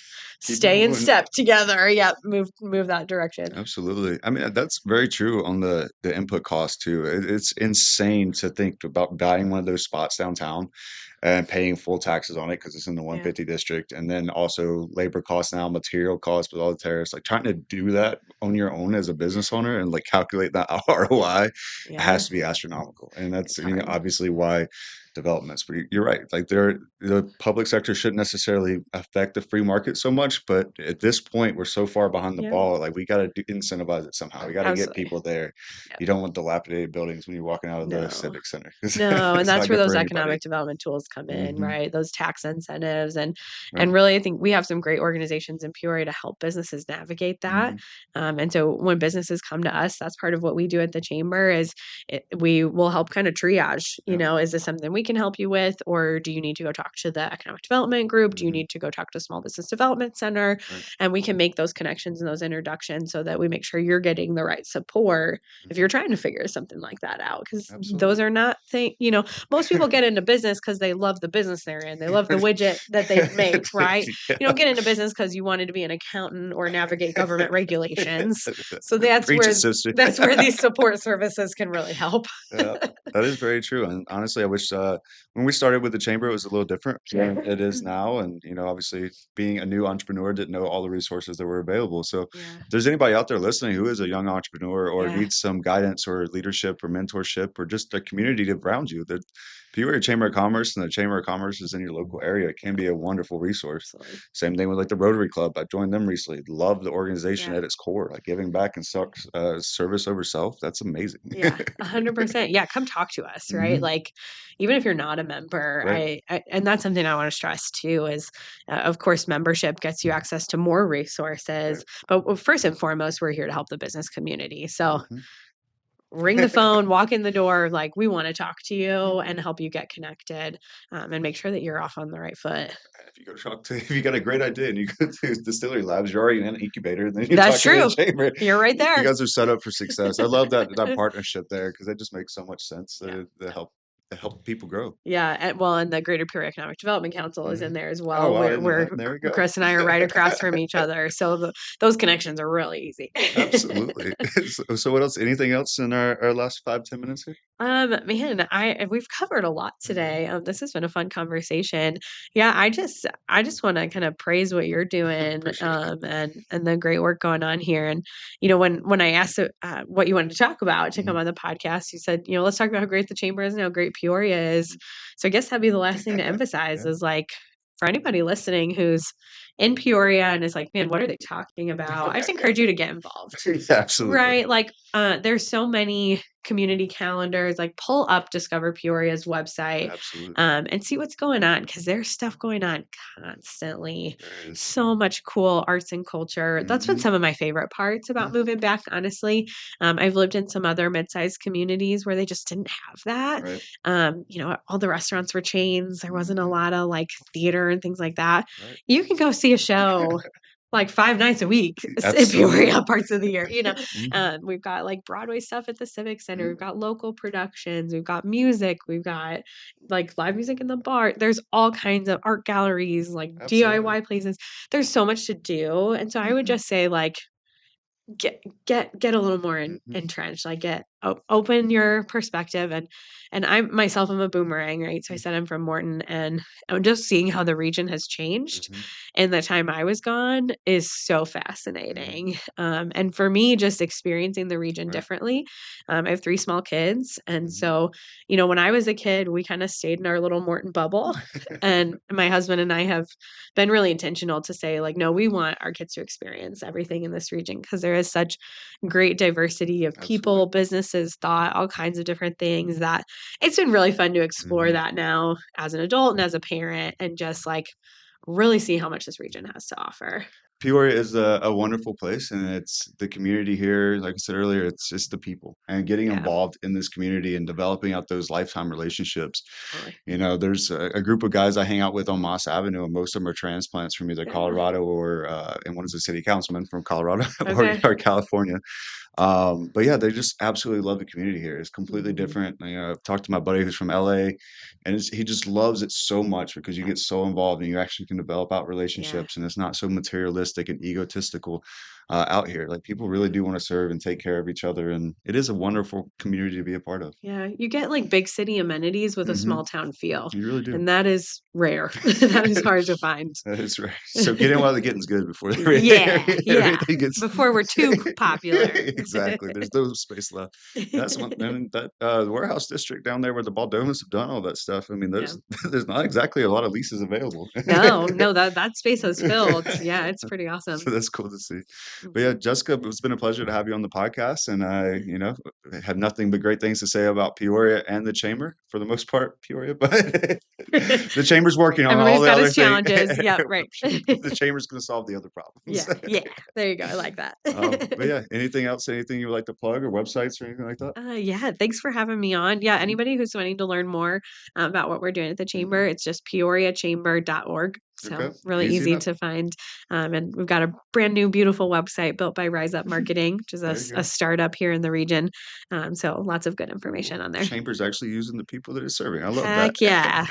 [SPEAKER 1] Keep it
[SPEAKER 2] stay in
[SPEAKER 1] moving.
[SPEAKER 2] step together. Yeah, move that direction.
[SPEAKER 1] Absolutely. I mean, that's very true on the input cost too. It's insane to think about buying one of those spots downtown and paying full taxes on it because it's in the
[SPEAKER 2] Yeah,
[SPEAKER 1] 150 district, and then also labor costs now, material costs with all the tariffs. Like trying to do that on your own as a business owner and like calculate that ROI
[SPEAKER 2] yeah,
[SPEAKER 1] has to be astronomical, and that's
[SPEAKER 2] it's hard.
[SPEAKER 1] obviously why developments. But you're right. Like the public sector shouldn't necessarily affect the free market so much, but at this point, we're so far behind the
[SPEAKER 2] Yeah,
[SPEAKER 1] ball. Like we got to incentivize it somehow. We got to get
[SPEAKER 2] absolutely.
[SPEAKER 1] people there.
[SPEAKER 2] Yep.
[SPEAKER 1] You don't want dilapidated buildings when you're walking out of the
[SPEAKER 2] No.
[SPEAKER 1] civic center 'cause
[SPEAKER 2] No, and
[SPEAKER 1] it's
[SPEAKER 2] that's
[SPEAKER 1] not
[SPEAKER 2] where
[SPEAKER 1] good for
[SPEAKER 2] those
[SPEAKER 1] anybody.
[SPEAKER 2] economic development tools come in,
[SPEAKER 1] Hmm.
[SPEAKER 2] right? Those tax incentives and
[SPEAKER 1] Right.
[SPEAKER 2] really I think we have some great organizations in Peoria to help businesses navigate that.
[SPEAKER 1] Hmm.
[SPEAKER 2] And so when businesses come to us, that's part of what we do at the chamber is we will help kind of triage,
[SPEAKER 1] Yep.
[SPEAKER 2] is this something we can help you with or do you need to go talk to the economic development group? Do you
[SPEAKER 1] Hmm.
[SPEAKER 2] need to go talk to small business development center?
[SPEAKER 1] Right.
[SPEAKER 2] And we can make those connections and those introductions so that we make sure you're getting the right support if you're
[SPEAKER 1] Hmm.
[SPEAKER 2] trying to figure something like that out because those
[SPEAKER 1] Absolutely.
[SPEAKER 2] are not most people get into business because they love the business they're in. They love the widget that they make, right? You
[SPEAKER 1] Yeah.
[SPEAKER 2] don't get into business because you wanted to be an accountant or navigate government regulations. So that's
[SPEAKER 1] Preach it,
[SPEAKER 2] where
[SPEAKER 1] sister.
[SPEAKER 2] these support services can really help.
[SPEAKER 1] Yeah, that is very true. And honestly, I wish when we started with the chamber, it was a little different than it is now. And obviously, being a new entrepreneur, didn't know all the resources that were available. So,
[SPEAKER 2] Yeah.
[SPEAKER 1] if there's anybody out there listening who is a young entrepreneur or
[SPEAKER 2] Yeah.
[SPEAKER 1] needs some guidance or leadership or mentorship or just a community around you, the Peoria Chamber of Commerce and the Chamber of Commerce is in your local area, it can be a wonderful resource.
[SPEAKER 2] Absolutely.
[SPEAKER 1] Same thing with like the Rotary Club. I joined them recently. Love the organization
[SPEAKER 2] Yeah.
[SPEAKER 1] at its core, like giving back and service over self. That's amazing.
[SPEAKER 2] Yeah, 100%. Yeah, come talk to us, right?
[SPEAKER 1] Hmm.
[SPEAKER 2] Like, even if you're not a member,
[SPEAKER 1] Right.
[SPEAKER 2] I and that's something I want to stress too is, of course, membership gets you access to more
[SPEAKER 1] Right.
[SPEAKER 2] resources, but first and foremost, we're here to help the business community. So
[SPEAKER 1] Mhm.
[SPEAKER 2] ring the phone, walk in the door, like we want to talk to you and help you get connected, and make sure that you're off on the right foot.
[SPEAKER 1] If you go talk to if you got a great idea and you go to Distillery Labs, you're already in an incubator, and then you're
[SPEAKER 2] That's
[SPEAKER 1] talking to the
[SPEAKER 2] true.
[SPEAKER 1] chamber.
[SPEAKER 2] You're right
[SPEAKER 1] You
[SPEAKER 2] there.
[SPEAKER 1] guys are set up for success. I love that partnership there because that just makes so much sense
[SPEAKER 2] Yeah.
[SPEAKER 1] to help people grow.
[SPEAKER 2] Yeah, and the Greater Peoria Economic Development Council is in
[SPEAKER 1] Mhm.
[SPEAKER 2] there as
[SPEAKER 1] Oh,
[SPEAKER 2] well,
[SPEAKER 1] wow, I
[SPEAKER 2] where
[SPEAKER 1] didn't know that. There we go.
[SPEAKER 2] Chris and I are right across from each other, so those connections are really easy.
[SPEAKER 1] Absolutely. So what else? Anything else in our last 5, 10 minutes here?
[SPEAKER 2] Man, we've covered a lot
[SPEAKER 1] Mhm.
[SPEAKER 2] today. This has been a fun conversation. Yeah, I just want to kind of praise what you're doing,
[SPEAKER 1] Appreciate it.
[SPEAKER 2] and the great work going on here. And when I asked what you wanted to talk about to come
[SPEAKER 1] Mhm.
[SPEAKER 2] on the podcast, you said let's talk about how great the chamber is and how great Peoria is. So I guess that'd be the last thing to emphasize
[SPEAKER 1] Yeah.
[SPEAKER 2] is like for anybody listening who's in Peoria and is like, man, what are they talking about? I just encourage you to get involved.
[SPEAKER 1] Absolutely.
[SPEAKER 2] Right, like, there's so many community calendars, like, pull up Discover Peoria's website,
[SPEAKER 1] Absolutely.
[SPEAKER 2] and see what's going on because there's stuff going on constantly.
[SPEAKER 1] There is.
[SPEAKER 2] So much cool arts and culture. That's been
[SPEAKER 1] Mhm.
[SPEAKER 2] some of my favorite parts about
[SPEAKER 1] Yeah.
[SPEAKER 2] moving back, honestly. I've lived in some other mid-sized communities where they just didn't have that.
[SPEAKER 1] Right.
[SPEAKER 2] All the restaurants were chains, there wasn't a
[SPEAKER 1] Mhm.
[SPEAKER 2] lot of, like, theater and things like that.
[SPEAKER 1] Right.
[SPEAKER 2] You can go see a show like 5 nights a week in
[SPEAKER 1] Absolutely.
[SPEAKER 2] Peoria parts of the year,
[SPEAKER 1] Mhm.
[SPEAKER 2] We've got, like, Broadway stuff at the Civic Center, we've
[SPEAKER 1] Mhm.
[SPEAKER 2] got local productions, we've got music, we've got, like, live music in the bar. There's all kinds of art galleries, like,
[SPEAKER 1] Absolutely.
[SPEAKER 2] DIY places. There's so much to do, and so I would
[SPEAKER 1] Mhm.
[SPEAKER 2] just say, like, get a little more
[SPEAKER 1] Mhm.
[SPEAKER 2] entrenched, like, open your perspective, and I myself am a boomerang, right? So I
[SPEAKER 1] Mm.
[SPEAKER 2] said I'm from Morton, and I'm just seeing how the region has changed
[SPEAKER 1] Mhm.
[SPEAKER 2] in the time I was gone is so
[SPEAKER 1] Mhm.
[SPEAKER 2] fascinating, and for me, just experiencing the region
[SPEAKER 1] Right.
[SPEAKER 2] differently, I have 3 small kids, and
[SPEAKER 1] Mhm.
[SPEAKER 2] so, when I was a kid, we kinda stayed in our little Morton bubble, and my husband and I have been really intentional to say, like, "No, we want our kids to experience everything in this region because there is such great diversity of
[SPEAKER 1] Absolutely.
[SPEAKER 2] people, businesses, thought, all kinds of different things that it's been really fun to explore
[SPEAKER 1] Mhm.
[SPEAKER 2] that now as an adult and as a parent and just, like, really see how much this region has to offer."
[SPEAKER 1] Peoria is a wonderful place, and it's the community here. Like I said earlier, it's just the people and getting
[SPEAKER 2] Yeah,
[SPEAKER 1] involved in this community and developing out those lifetime relationships.
[SPEAKER 2] totally.
[SPEAKER 1] There's a group of guys I hang out with on Moss Avenue, and most of them are transplants from either
[SPEAKER 2] Yeah,
[SPEAKER 1] Colorado or and one is a city councilman from Colorado or,
[SPEAKER 2] okay.
[SPEAKER 1] or California. But yeah, they just absolutely love the community here. It's completely
[SPEAKER 2] Mhm.
[SPEAKER 1] different. I've talked to my buddy who's from LA, and he just loves it so much because you get so involved and you actually can develop out
[SPEAKER 2] Yeah.
[SPEAKER 1] relationships, and it's not so materialistic and egotistical out here. Like people really do want to serve and take care of each other, and it is a wonderful community to be a part of.
[SPEAKER 2] Yeah, you get like big city amenities with a
[SPEAKER 1] Hmm.
[SPEAKER 2] small town feel,
[SPEAKER 1] You really do.
[SPEAKER 2] and that is rare. That is hard to find.
[SPEAKER 1] That's right. So get in while the getting's good before
[SPEAKER 2] Yeah, yeah.
[SPEAKER 1] everything gets
[SPEAKER 2] Before we're too popular.
[SPEAKER 1] exactly. There's no space left. That's one. And that the warehouse district down there where the Baldonas have done all that stuff. I mean,
[SPEAKER 2] Yeah.
[SPEAKER 1] there's not exactly a lot of leases available.
[SPEAKER 2] No, no, that space has filled. Yeah, it's pretty awesome.
[SPEAKER 1] So that's cool to see. But yeah,
[SPEAKER 2] Mhm.
[SPEAKER 1] Jessica, it's been a pleasure to have you on the podcast, and I, have nothing but great things to say about Peoria and the chamber for the most part, Peoria, but the chamber's working on all
[SPEAKER 2] Everybody's
[SPEAKER 1] the
[SPEAKER 2] got
[SPEAKER 1] other
[SPEAKER 2] his
[SPEAKER 1] things.
[SPEAKER 2] challenges. Yep, right.
[SPEAKER 1] The chamber's going to solve the other problems.
[SPEAKER 2] Yeah, yeah. There you go. I like that.
[SPEAKER 1] But yeah, anything else, anything you would like to plug or websites or anything like that?
[SPEAKER 2] Yeah, thanks for having me on. Yeah,
[SPEAKER 1] Mhm.
[SPEAKER 2] anybody who's wanting to learn more about what we're doing at the
[SPEAKER 1] Mhm.
[SPEAKER 2] chamber, it's just peoriachamber.org. So
[SPEAKER 1] Okay,
[SPEAKER 2] really
[SPEAKER 1] easy
[SPEAKER 2] easy
[SPEAKER 1] enough.
[SPEAKER 2] to find. And we've got a brand new, beautiful website built by Rise Up Marketing, which is
[SPEAKER 1] There you
[SPEAKER 2] a
[SPEAKER 1] go.
[SPEAKER 2] startup here in the region. So lots of good information
[SPEAKER 1] Cool.
[SPEAKER 2] on there.
[SPEAKER 1] Chamber's actually using the people that it's serving. I love that.
[SPEAKER 2] Heck yeah.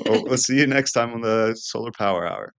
[SPEAKER 1] Well, we'll see you next time on the Solar Power Hour.